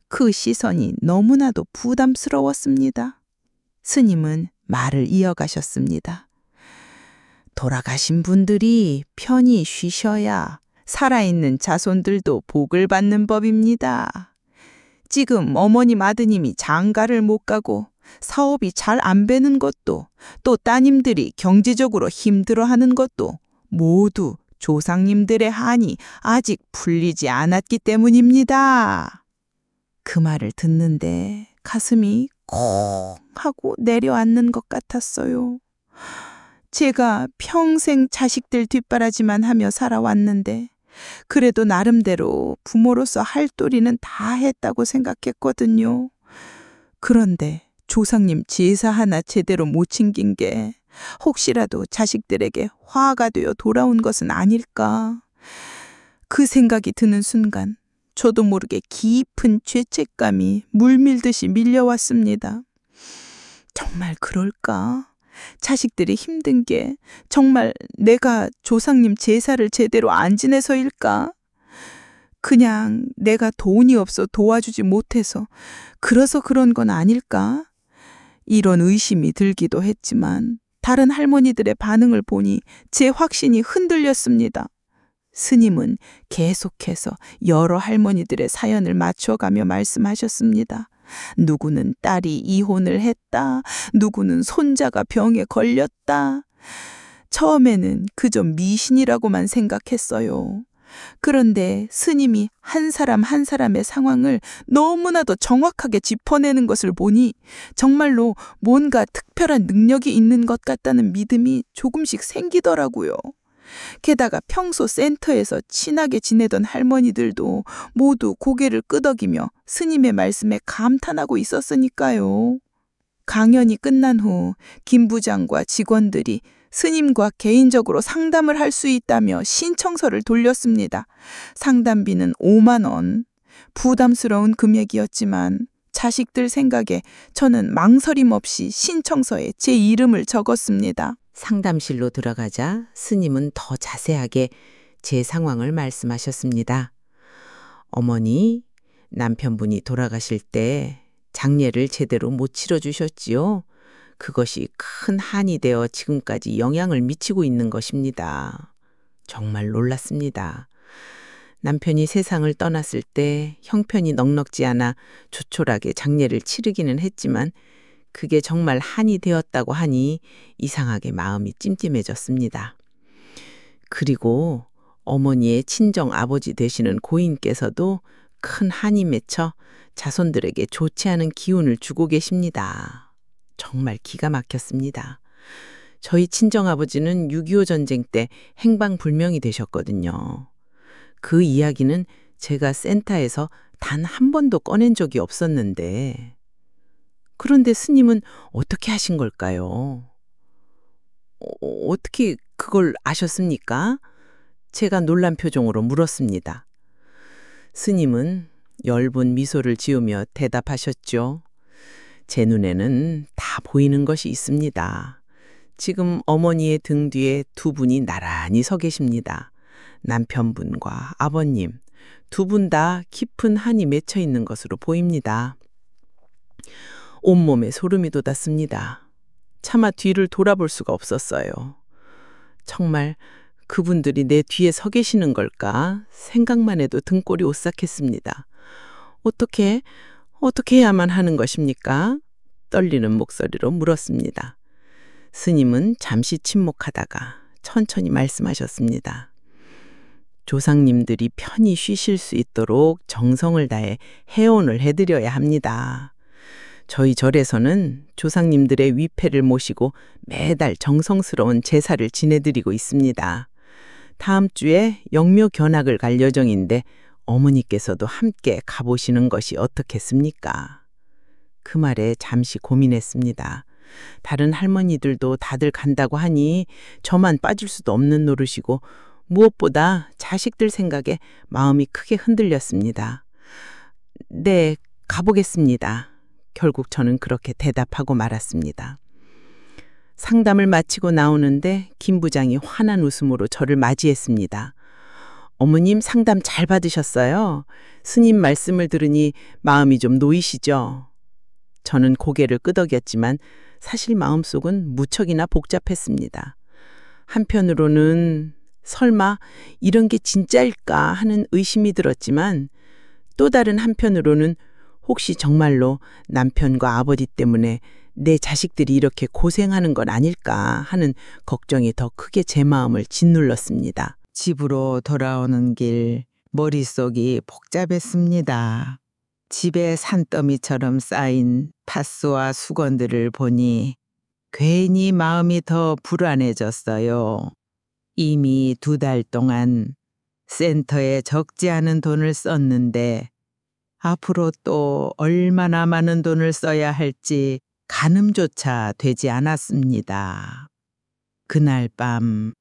그 시선이 너무나도 부담스러웠습니다. 스님은 말을 이어가셨습니다. 돌아가신 분들이 편히 쉬셔야 살아있는 자손들도 복을 받는 법입니다. 지금 어머님 아드님이 장가를 못 가고 사업이 잘 안 되는 것도 또 따님들이 경제적으로 힘들어하는 것도 모두 조상님들의 한이 아직 풀리지 않았기 때문입니다. 그 말을 듣는데 가슴이 콩 하고 내려앉는 것 같았어요. 제가 평생 자식들 뒷바라지만 하며 살아왔는데 그래도 나름대로 부모로서 할 도리는 다 했다고 생각했거든요. 그런데 조상님 제사 하나 제대로 못 챙긴 게 혹시라도 자식들에게 화가 되어 돌아온 것은 아닐까. 그 생각이 드는 순간 저도 모르게 깊은 죄책감이 물밀듯이 밀려왔습니다. 정말 그럴까? 자식들이 힘든 게 정말 내가 조상님 제사를 제대로 안 지내서일까? 그냥 내가 돈이 없어 도와주지 못해서 그래서 그런 건 아닐까? 이런 의심이 들기도 했지만 다른 할머니들의 반응을 보니 제 확신이 흔들렸습니다. 스님은 계속해서 여러 할머니들의 사연을 맞춰가며 말씀하셨습니다. 누구는 딸이 이혼을 했다. 누구는 손자가 병에 걸렸다. 처음에는 그저 미신이라고만 생각했어요. 그런데 스님이 한 사람 한 사람의 상황을 너무나도 정확하게 짚어내는 것을 보니 정말로 뭔가 특별한 능력이 있는 것 같다는 믿음이 조금씩 생기더라고요. 게다가 평소 센터에서 친하게 지내던 할머니들도 모두 고개를 끄덕이며 스님의 말씀에 감탄하고 있었으니까요. 강연이 끝난 후 김 부장과 직원들이 스님과 개인적으로 상담을 할 수 있다며 신청서를 돌렸습니다. 상담비는 5만 원. 부담스러운 금액이었지만 자식들 생각에 저는 망설임 없이 신청서에 제 이름을 적었습니다. 상담실로 들어가자 스님은 더 자세하게 제 상황을 말씀하셨습니다. 어머니, 남편분이 돌아가실 때 장례를 제대로 못 치러주셨지요. 그것이 큰 한이 되어 지금까지 영향을 미치고 있는 것입니다. 정말 놀랐습니다. 남편이 세상을 떠났을 때 형편이 넉넉지 않아 조촐하게 장례를 치르기는 했지만 그게 정말 한이 되었다고 하니 이상하게 마음이 찜찜해졌습니다. 그리고 어머니의 친정 아버지 되시는 고인께서도 큰 한이 맺혀 자손들에게 좋지 않은 기운을 주고 계십니다. 정말 기가 막혔습니다. 저희 친정아버지는 6.25 전쟁 때 행방불명이 되셨거든요. 그 이야기는 제가 센터에서 단 한 번도 꺼낸 적이 없었는데 그런데 스님은 어떻게 하신 걸까요? 어떻게 그걸 아셨습니까? 제가 놀란 표정으로 물었습니다. 스님은 엷은 미소를 지으며 대답하셨죠. 제 눈에는 다 보이는 것이 있습니다. 지금 어머니의 등 뒤에 두 분이 나란히 서 계십니다. 남편분과 아버님, 두 분 다 깊은 한이 맺혀 있는 것으로 보입니다. 온몸에 소름이 돋았습니다. 차마 뒤를 돌아볼 수가 없었어요. 정말 그분들이 내 뒤에 서 계시는 걸까? 생각만 해도 등골이 오싹했습니다. 어떻게 해야만 하는 것입니까? 떨리는 목소리로 물었습니다. 스님은 잠시 침묵하다가 천천히 말씀하셨습니다. 조상님들이 편히 쉬실 수 있도록 정성을 다해 해온을 해드려야 합니다. 저희 절에서는 조상님들의 위패를 모시고 매달 정성스러운 제사를 지내드리고 있습니다. 다음 주에 영묘 견학을 갈 예정인데 어머니께서도 함께 가보시는 것이 어떻겠습니까? 그 말에 잠시 고민했습니다. 다른 할머니들도 다들 간다고 하니 저만 빠질 수도 없는 노릇이고 무엇보다 자식들 생각에 마음이 크게 흔들렸습니다. 네, 가보겠습니다. 결국 저는 그렇게 대답하고 말았습니다. 상담을 마치고 나오는데 김 부장이 환한 웃음으로 저를 맞이했습니다. 어머님 상담 잘 받으셨어요? 스님 말씀을 들으니 마음이 좀 놓이시죠? 저는 고개를 끄덕였지만 사실 마음속은 무척이나 복잡했습니다. 한편으로는 설마 이런 게 진짜일까 하는 의심이 들었지만 또 다른 한편으로는 혹시 정말로 남편과 아버지 때문에 내 자식들이 이렇게 고생하는 건 아닐까 하는 걱정이 더 크게 제 마음을 짓눌렀습니다. 집으로 돌아오는 길 머릿속이 복잡했습니다. 집에 산더미처럼 쌓인 파스와 수건들을 보니 괜히 마음이 더 불안해졌어요. 이미 2달 동안 센터에 적지 않은 돈을 썼는데 앞으로 또 얼마나 많은 돈을 써야 할지 가늠조차 되지 않았습니다. 그날 밤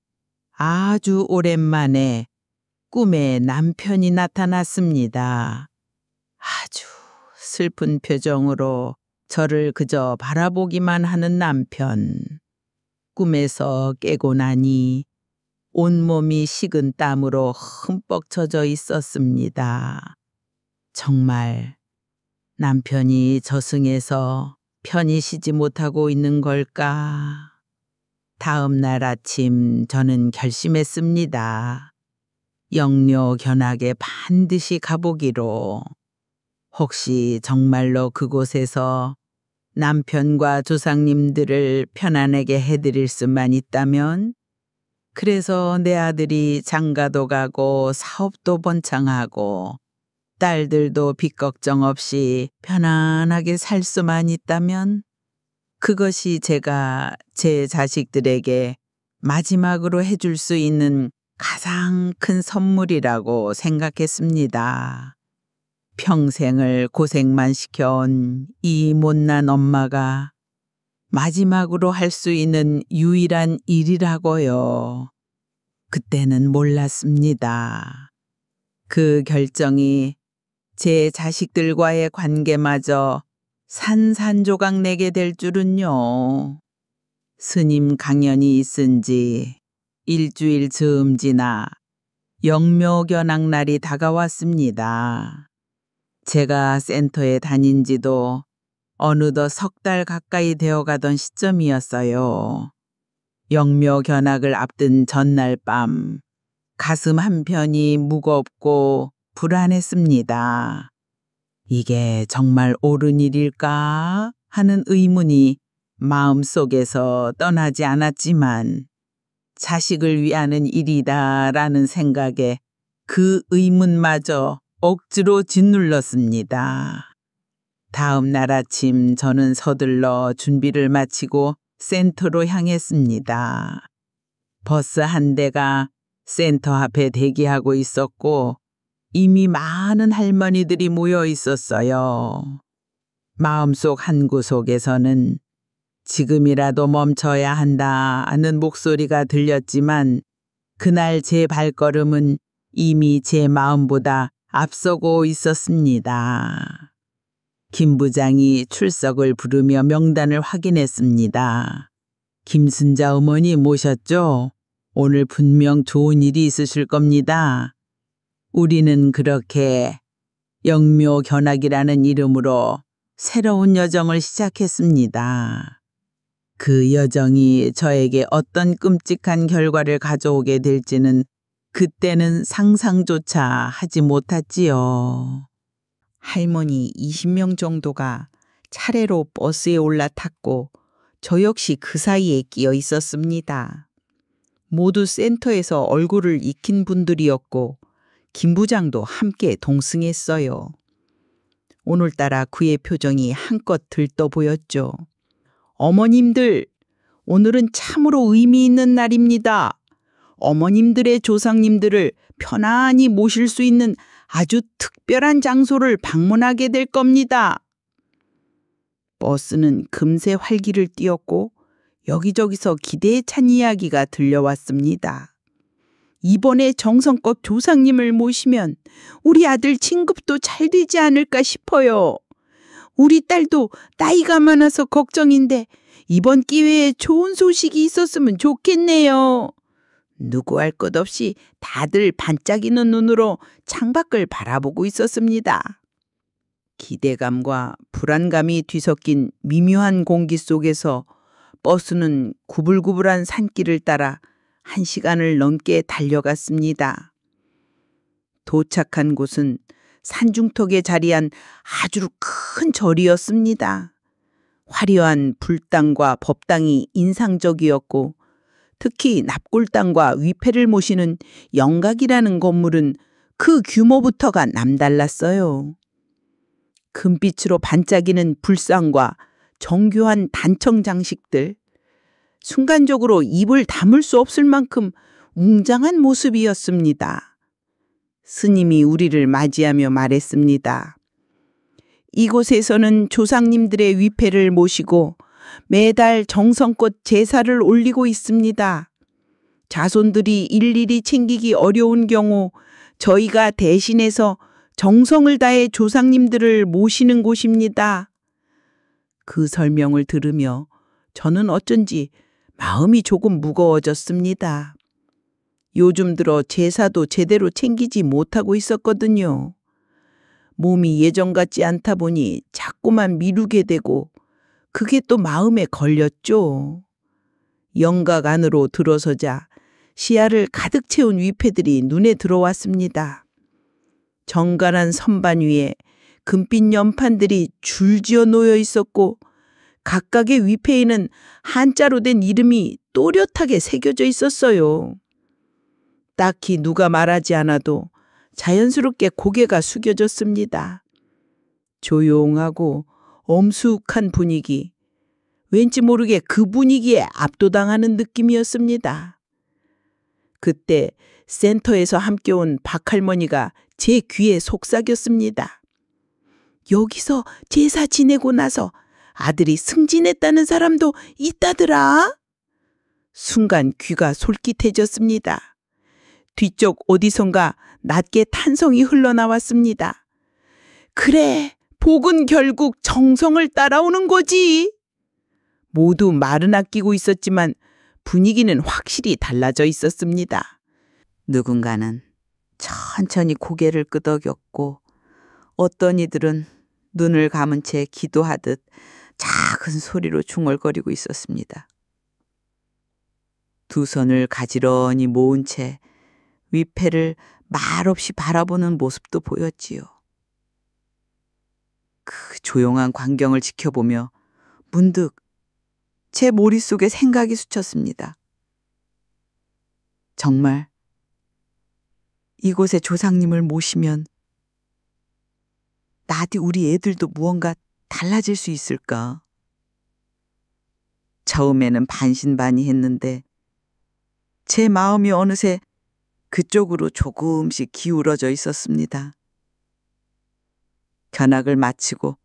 아주 오랜만에 꿈에 남편이 나타났습니다. 아주 슬픈 표정으로 저를 그저 바라보기만 하는 남편. 꿈에서 깨고 나니 온몸이 식은 땀으로 흠뻑 젖어 있었습니다. 정말 남편이 저승에서 편히 쉬지 못하고 있는 걸까? 다음 날 아침 저는 결심했습니다. 영묘 견학에 반드시 가보기로. 혹시 정말로 그곳에서 남편과 조상님들을 편안하게 해드릴 수만 있다면? 그래서 내 아들이 장가도 가고 사업도 번창하고 딸들도 빚 걱정 없이 편안하게 살 수만 있다면 그것이 제가 제 자식들에게 마지막으로 해줄 수 있는 가장 큰 선물이라고 생각했습니다. 평생을 고생만 시켜온 이 못난 엄마가 마지막으로 할 수 있는 유일한 일이라고요. 그때는 몰랐습니다. 그 결정이 제 자식들과의 관계마저 산산조각 내게 될 줄은요. 스님 강연이 있은 지 일주일 즈음 지나 영묘견학날이 다가왔습니다. 제가 센터에 다닌 지도 어느덧 3달 가까이 되어가던 시점이었어요. 영묘견학을 앞둔 전날 밤 가슴 한편이 무겁고 불안했습니다. 이게 정말 옳은 일일까 하는 의문이 마음속에서 떠나지 않았지만 자식을 위하는 일이다라는 생각에 그 의문마저 억지로 짓눌렀습니다. 다음 날 아침 저는 서둘러 준비를 마치고 센터로 향했습니다. 버스 한 대가 센터 앞에 대기하고 있었고 이미 많은 할머니들이 모여 있었어요. 마음속 한 구석에서는 지금이라도 멈춰야 한다는 목소리가 들렸지만 그날 제 발걸음은 이미 제 마음보다 앞서고 있었습니다. 김 부장이 출석을 부르며 명단을 확인했습니다. 김순자 어머니 모셨죠? 오늘 분명 좋은 일이 있으실 겁니다. 우리는 그렇게 영묘견학이라는 이름으로 새로운 여정을 시작했습니다. 그 여정이 저에게 어떤 끔찍한 결과를 가져오게 될지는 그때는 상상조차 하지 못했지요. 할머니 20명 정도가 차례로 버스에 올라탔고 저 역시 그 사이에 끼어 있었습니다. 모두 센터에서 얼굴을 익힌 분들이었고 김 부장도 함께 동승했어요. 오늘따라 그의 표정이 한껏 들떠 보였죠. 어머님들, 오늘은 참으로 의미 있는 날입니다. 어머님들의 조상님들을 편안히 모실 수 있는 아주 특별한 장소를 방문하게 될 겁니다. 버스는 금세 활기를 띠었고 여기저기서 기대에 찬 이야기가 들려왔습니다. 이번에 정성껏 조상님을 모시면 우리 아들 진급도 잘 되지 않을까 싶어요. 우리 딸도 나이가 많아서 걱정인데 이번 기회에 좋은 소식이 있었으면 좋겠네요. 누구 할 것 없이 다들 반짝이는 눈으로 창밖을 바라보고 있었습니다. 기대감과 불안감이 뒤섞인 미묘한 공기 속에서 버스는 구불구불한 산길을 따라 1시간을 넘게 달려갔습니다. 도착한 곳은 산중턱에 자리한 아주 큰 절이었습니다. 화려한 불당과 법당이 인상적이었고 특히 납골당과 위패를 모시는 영각이라는 건물은 그 규모부터가 남달랐어요. 금빛으로 반짝이는 불상과 정교한 단청 장식들, 순간적으로 입을 다물 수 없을 만큼 웅장한 모습이었습니다. 스님이 우리를 맞이하며 말했습니다. 이곳에서는 조상님들의 위패를 모시고 매달 정성껏 제사를 올리고 있습니다. 자손들이 일일이 챙기기 어려운 경우 저희가 대신해서 정성을 다해 조상님들을 모시는 곳입니다. 그 설명을 들으며 저는 어쩐지 마음이 조금 무거워졌습니다. 요즘 들어 제사도 제대로 챙기지 못하고 있었거든요. 몸이 예전 같지 않다 보니 자꾸만 미루게 되고 그게 또 마음에 걸렸죠. 영각 안으로 들어서자 시야를 가득 채운 위패들이 눈에 들어왔습니다. 정갈한 선반 위에 금빛 연판들이 줄지어 놓여 있었고 각각의 위패에는 한자로 된 이름이 또렷하게 새겨져 있었어요. 딱히 누가 말하지 않아도 자연스럽게 고개가 숙여졌습니다. 조용하고 엄숙한 분위기, 왠지 모르게 그 분위기에 압도당하는 느낌이었습니다. 그때 센터에서 함께 온 박할머니가 제 귀에 속삭였습니다. 여기서 제사 지내고 나서 아들이 승진했다는 사람도 있다더라. 순간 귀가 솔깃해졌습니다. 뒤쪽 어디선가 낮게 탄성이 흘러나왔습니다. 그래, 복은 결국 정성을 따라오는 거지. 모두 말은 아끼고 있었지만 분위기는 확실히 달라져 있었습니다. 누군가는 천천히 고개를 끄덕였고 어떤 이들은 눈을 감은 채 기도하듯 작은 소리로 중얼거리고 있었습니다. 두 손을 가지런히 모은 채 위패를 말없이 바라보는 모습도 보였지요. 그 조용한 광경을 지켜보며 문득 제 머릿속에 생각이 스쳤습니다. 정말 이곳에 조상님을 모시면 나디 우리 애들도 무언가 달라질 수 있을까? 처음에는 반신반의했는데 제 마음이 어느새 그쪽으로 조금씩 기울어져 있었습니다. 견학을 마치고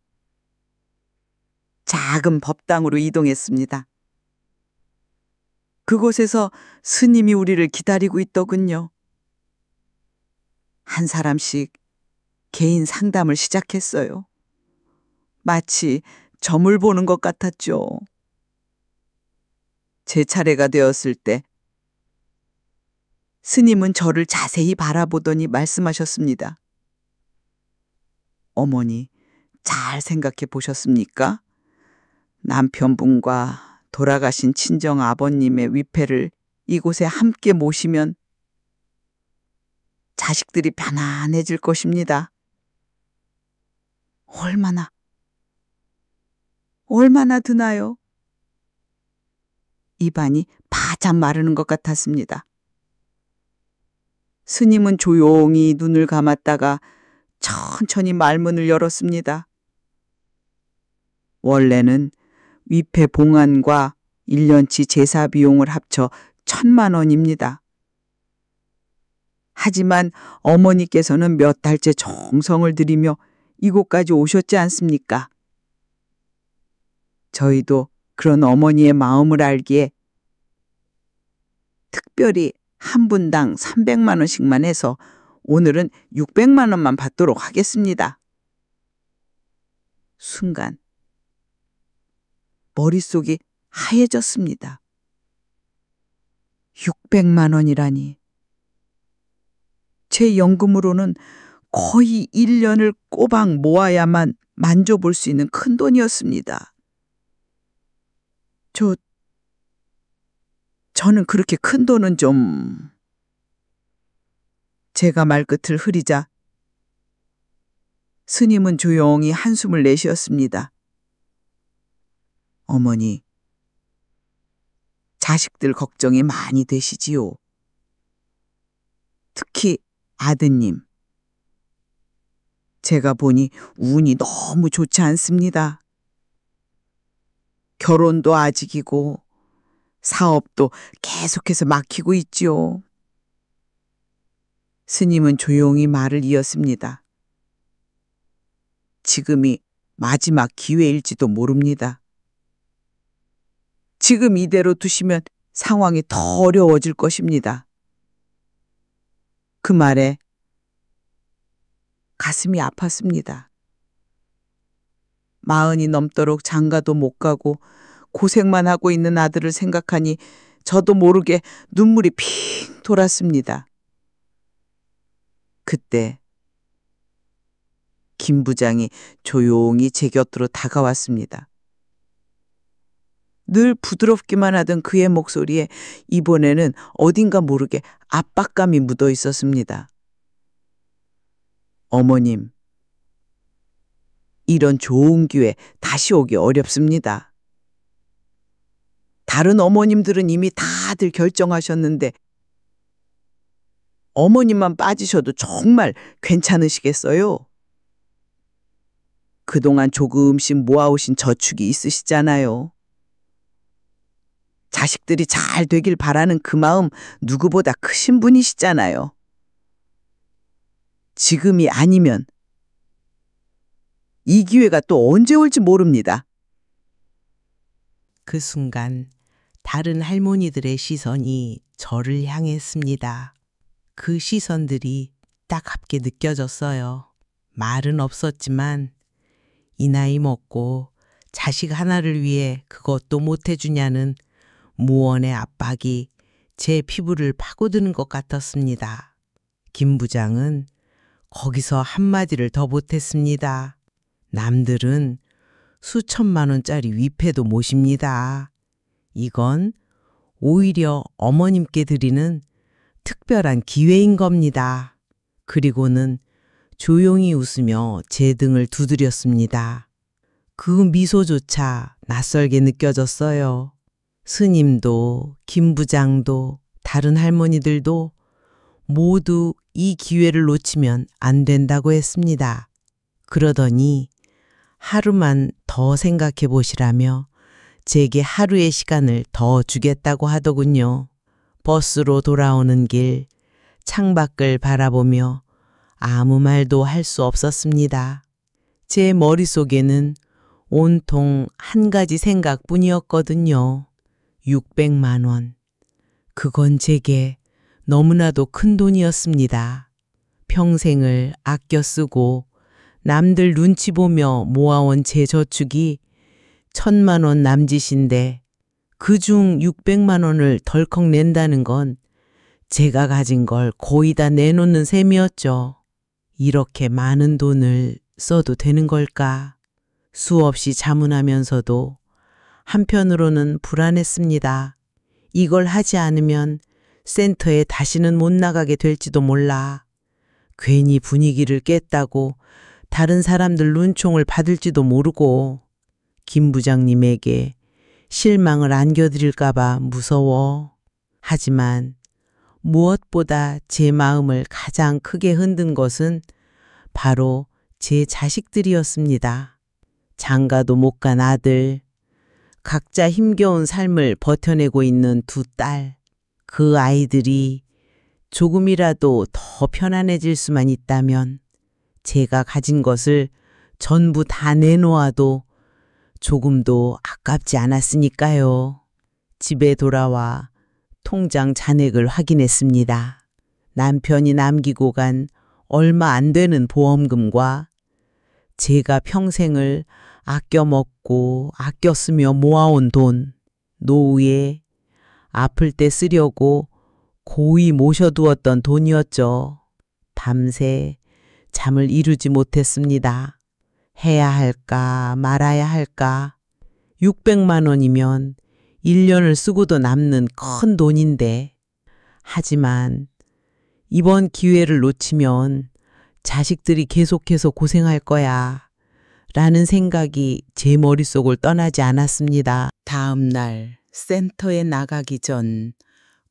작은 법당으로 이동했습니다. 그곳에서 스님이 우리를 기다리고 있더군요. 한 사람씩 개인 상담을 시작했어요. 마치 점을 보는 것 같았죠. 제 차례가 되었을 때 스님은 저를 자세히 바라보더니 말씀하셨습니다. 어머니, 잘 생각해 보셨습니까? 남편분과 돌아가신 친정 아버님의 위패를 이곳에 함께 모시면 자식들이 편안해질 것입니다. 얼마나 드나요? 입안이 바짝 마르는 것 같았습니다. 스님은 조용히 눈을 감았다가 천천히 말문을 열었습니다. 원래는 위패 봉안과 1년치 제사 비용을 합쳐 1,000만 원입니다. 하지만 어머니께서는 몇 달째 정성을 들이며 이곳까지 오셨지 않습니까? 저희도 그런 어머니의 마음을 알기에 특별히 한 분당 300만 원씩만 해서 오늘은 600만 원만 받도록 하겠습니다. 순간 머릿속이 하얘졌습니다. 600만 원이라니. 제 연금으로는 거의 1년을 꼬박 모아야만 만져볼 수 있는 큰 돈이었습니다. 저는 그렇게 큰 돈은 좀... 제가 말끝을 흐리자 스님은 조용히 한숨을 내쉬었습니다. 어머니, 자식들 걱정이 많이 되시지요. 특히 아드님. 제가 보니 운이 너무 좋지 않습니다. 결혼도 아직이고 사업도 계속해서 막히고 있지요. 스님은 조용히 말을 이었습니다. 지금이 마지막 기회일지도 모릅니다. 지금 이대로 두시면 상황이 더 어려워질 것입니다. 그 말에 가슴이 아팠습니다. 40이 넘도록 장가도 못 가고 고생만 하고 있는 아들을 생각하니 저도 모르게 눈물이 핑 돌았습니다. 그때 김 부장이 조용히 제 곁으로 다가왔습니다. 늘 부드럽기만 하던 그의 목소리에 이번에는 어딘가 모르게 압박감이 묻어 있었습니다. 어머님, 이런 좋은 기회 다시 오기 어렵습니다. 다른 어머님들은 이미 다들 결정하셨는데 어머님만 빠지셔도 정말 괜찮으시겠어요? 그동안 조금씩 모아오신 저축이 있으시잖아요. 자식들이 잘 되길 바라는 그 마음 누구보다 크신 분이시잖아요. 지금이 아니면 이 기회가 또 언제 올지 모릅니다. 그 순간 다른 할머니들의 시선이 저를 향했습니다. 그 시선들이 따갑게 느껴졌어요. 말은 없었지만 이 나이 먹고 자식 하나를 위해 그것도 못 해주냐는 무언의 압박이 제 피부를 파고드는 것 같았습니다. 김 부장은 거기서 한마디를 더 못했습니다. 남들은 수천만 원짜리 위패도 모십니다. 이건 오히려 어머님께 드리는 특별한 기회인 겁니다. 그리고는 조용히 웃으며 제 등을 두드렸습니다. 그 미소조차 낯설게 느껴졌어요. 스님도 김 부장도 다른 할머니들도 모두 이 기회를 놓치면 안 된다고 했습니다. 그러더니 하루만 더 생각해 보시라며 제게 하루의 시간을 더 주겠다고 하더군요. 버스로 돌아오는 길 창밖을 바라보며 아무 말도 할 수 없었습니다. 제 머릿속에는 온통 한 가지 생각뿐이었거든요. 600만 원. 그건 제게 너무나도 큰 돈이었습니다. 평생을 아껴 쓰고 남들 눈치 보며 모아온 제 저축이 1,000만 원 남짓인데 그중 600만 원을 덜컥 낸다는 건 제가 가진 걸 거의 다 내놓는 셈이었죠. 이렇게 많은 돈을 써도 되는 걸까? 수없이 자문하면서도 한편으로는 불안했습니다. 이걸 하지 않으면 센터에 다시는 못 나가게 될지도 몰라. 괜히 분위기를 깼다고 다른 사람들 눈총을 받을지도 모르고 김 부장님에게 실망을 안겨드릴까봐 무서워. 하지만 무엇보다 제 마음을 가장 크게 흔든 것은 바로 제 자식들이었습니다. 장가도 못 간 아들, 각자 힘겨운 삶을 버텨내고 있는 두 딸, 그 아이들이 조금이라도 더 편안해질 수만 있다면 제가 가진 것을 전부 다 내놓아도 조금도 아깝지 않았으니까요. 집에 돌아와 통장 잔액을 확인했습니다. 남편이 남기고 간 얼마 안 되는 보험금과 제가 평생을 아껴 먹고 아껴 쓰며 모아온 돈, 노후에 아플 때 쓰려고 고이 모셔두었던 돈이었죠. 밤새 잠을 이루지 못했습니다. 해야 할까 말아야 할까. 600만 원이면 1년을 쓰고도 남는 큰 돈인데. 하지만 이번 기회를 놓치면 자식들이 계속해서 고생할 거야 라는 생각이 제 머릿속을 떠나지 않았습니다. 다음 날 센터에 나가기 전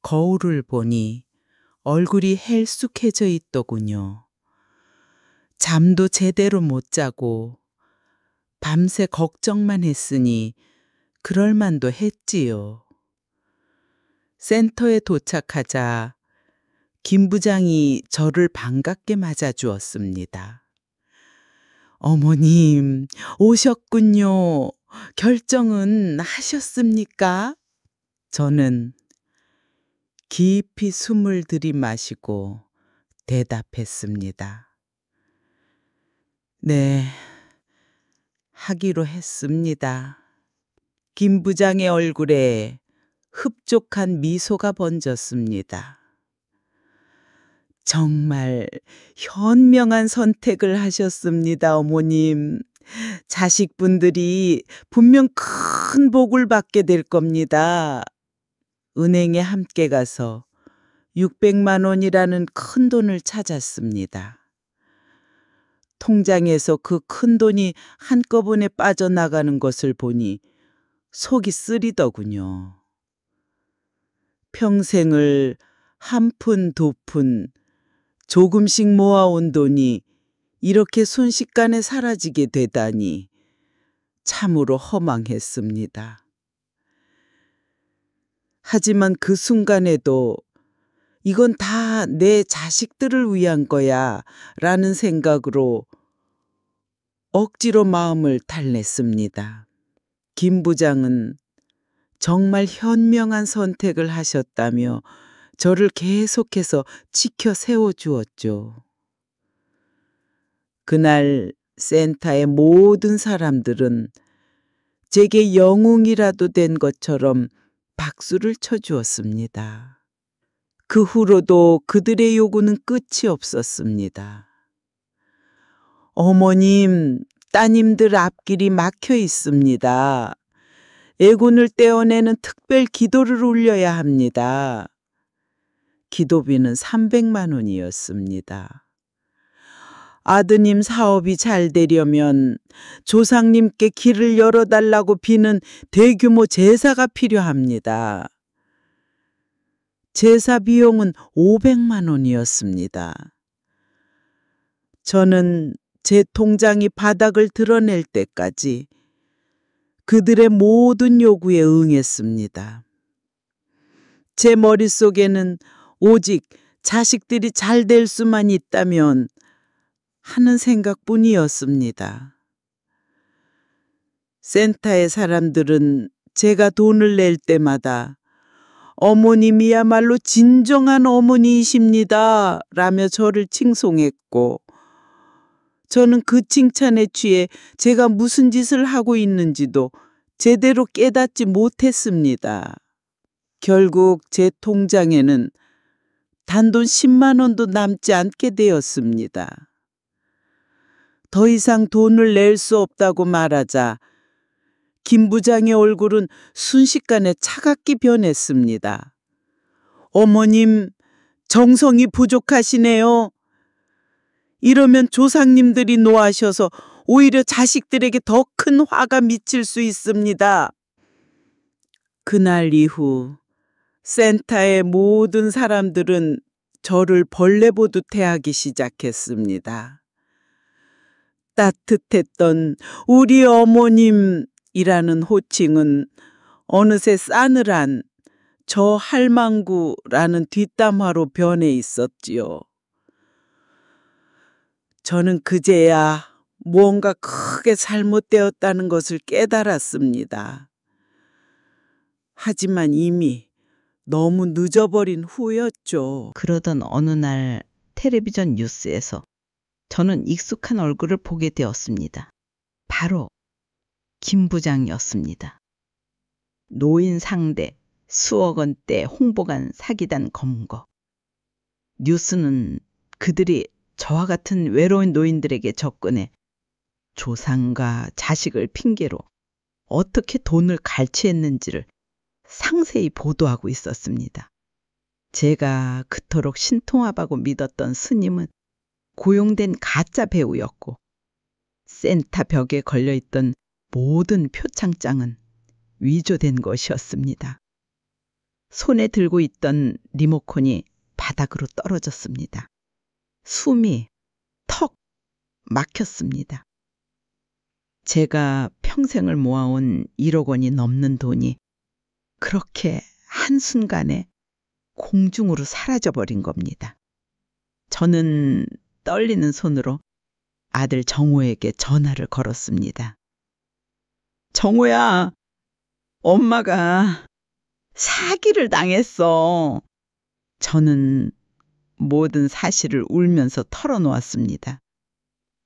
거울을 보니 얼굴이 헬쑥해져 있더군요. 잠도 제대로 못 자고 밤새 걱정만 했으니 그럴 만도 했지요. 센터에 도착하자 김 부장이 저를 반갑게 맞아주었습니다. 어머님, 오셨군요. 결정은 하셨습니까? 저는 깊이 숨을 들이마시고 대답했습니다. 네, 하기로 했습니다. 김 부장의 얼굴에 흡족한 미소가 번졌습니다. 정말 현명한 선택을 하셨습니다, 어머님. 자식분들이 분명 큰 복을 받게 될 겁니다. 은행에 함께 가서 600만 원이라는 큰 돈을 찾았습니다. 통장에서 그 큰 돈이 한꺼번에 빠져나가는 것을 보니 속이 쓰리더군요. 평생을 한 푼, 두 푼, 조금씩 모아온 돈이 이렇게 순식간에 사라지게 되다니 참으로 허망했습니다. 하지만 그 순간에도 이건 다 내 자식들을 위한 거야 라는 생각으로 억지로 마음을 달랬습니다. 김 부장은 정말 현명한 선택을 하셨다며 저를 계속해서 지켜 세워주었죠. 그날 센터의 모든 사람들은 제게 영웅이라도 된 것처럼 박수를 쳐주었습니다. 그 후로도 그들의 요구는 끝이 없었습니다. 어머님, 따님들 앞길이 막혀 있습니다. 애군을 떼어내는 특별 기도를 올려야 합니다. 기도비는 300만 원이었습니다. 아드님 사업이 잘 되려면 조상님께 길을 열어달라고 비는 대규모 제사가 필요합니다. 제사 비용은 500만 원이었습니다. 저는 제 통장이 바닥을 드러낼 때까지 그들의 모든 요구에 응했습니다. 제 머릿속에는 오직 자식들이 잘 될 수만 있다면 하는 생각뿐이었습니다. 센터의 사람들은 제가 돈을 낼 때마다 어머님이야말로 진정한 어머니이십니다. 라며 저를 칭송했고, 저는 그 칭찬에 취해 제가 무슨 짓을 하고 있는지도 제대로 깨닫지 못했습니다. 결국 제 통장에는 단돈 10만 원도 남지 않게 되었습니다. 더 이상 돈을 낼 수 없다고 말하자 김 부장의 얼굴은 순식간에 차갑게 변했습니다. 어머님, 정성이 부족하시네요. 이러면 조상님들이 노하셔서 오히려 자식들에게 더 큰 화가 미칠 수 있습니다. 그날 이후 센터의 모든 사람들은 저를 벌레 보듯 대하기 시작했습니다. 따뜻했던 우리 어머님이라는 호칭은 어느새 싸늘한 저 할망구라는 뒷담화로 변해 있었지요. 저는 그제야 무언가 크게 잘못되었다는 것을 깨달았습니다. 하지만 이미 너무 늦어버린 후였죠. 그러던 어느 날 텔레비전 뉴스에서 저는 익숙한 얼굴을 보게 되었습니다. 바로 김 부장이었습니다. 노인 상대 수억 원대 홍보관 사기단 검거. 뉴스는 그들이 저와 같은 외로운 노인들에게 접근해 조상과 자식을 핑계로 어떻게 돈을 갈취했는지를 상세히 보도하고 있었습니다. 제가 그토록 신통하다고 믿었던 스님은 고용된 가짜 배우였고, 센터 벽에 걸려있던 모든 표창장은 위조된 것이었습니다. 손에 들고 있던 리모컨이 바닥으로 떨어졌습니다. 숨이 턱 막혔습니다. 제가 평생을 모아온 1억 원이 넘는 돈이 그렇게 한순간에 공중으로 사라져버린 겁니다. 저는 떨리는 손으로 아들 정호에게 전화를 걸었습니다. 정호야, 엄마가 사기를 당했어. 저는 모든 사실을 울면서 털어놓았습니다.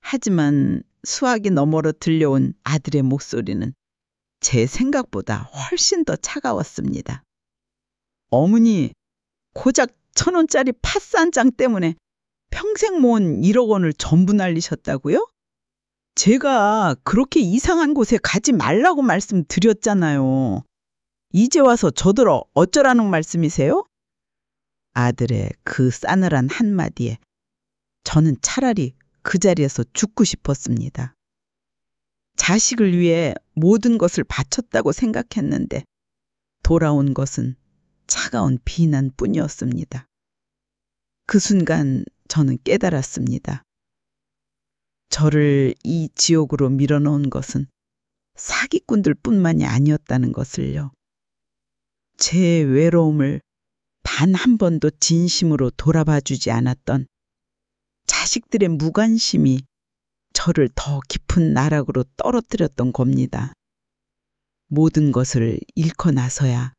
하지만 수화기 너머로 들려온 아들의 목소리는 제 생각보다 훨씬 더 차가웠습니다. 어머니, 고작 1,000원짜리 파스 한 장 때문에 평생 모은 1억 원을 전부 날리셨다고요? 제가 그렇게 이상한 곳에 가지 말라고 말씀드렸잖아요. 이제 와서 저더러 어쩌라는 말씀이세요? 아들의 그 싸늘한 한마디에 저는 차라리 그 자리에서 죽고 싶었습니다. 자식을 위해 모든 것을 바쳤다고 생각했는데 돌아온 것은 차가운 비난뿐이었습니다. 그 순간 저는 깨달았습니다. 저를 이 지옥으로 밀어넣은 것은 사기꾼들 뿐만이 아니었다는 것을요. 제 외로움을 단 한 번도 진심으로 돌아봐 주지 않았던 자식들의 무관심이 저를 더 깊은 나락으로 떨어뜨렸던 겁니다. 모든 것을 잃고 나서야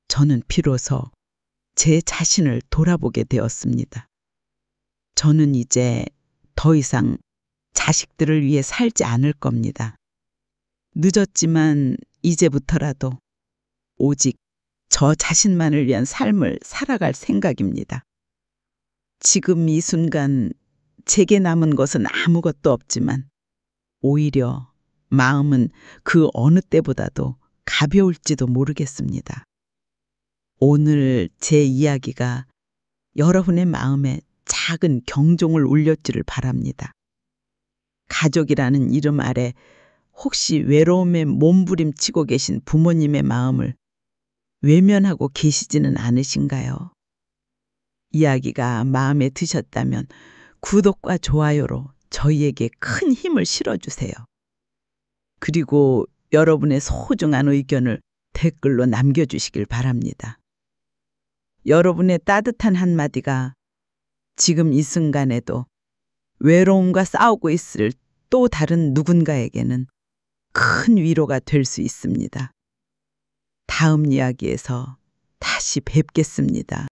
저는 비로소 제 자신을 돌아보게 되었습니다. 저는 이제 더 이상 자식들을 위해 살지 않을 겁니다. 늦었지만 이제부터라도 오직 저 자신만을 위한 삶을 살아갈 생각입니다. 지금 이 순간 제게 남은 것은 아무것도 없지만 오히려 마음은 그 어느 때보다도 가벼울지도 모르겠습니다. 오늘 제 이야기가 여러분의 마음에 작은 경종을 울렸기를 바랍니다. 가족이라는 이름 아래 혹시 외로움에 몸부림치고 계신 부모님의 마음을 외면하고 계시지는 않으신가요? 이야기가 마음에 드셨다면 구독과 좋아요로 저희에게 큰 힘을 실어주세요. 그리고 여러분의 소중한 의견을 댓글로 남겨주시길 바랍니다. 여러분의 따뜻한 한마디가 지금 이 순간에도 외로움과 싸우고 있을 또 다른 누군가에게는 큰 위로가 될 수 있습니다. 다음 이야기에서 다시 뵙겠습니다.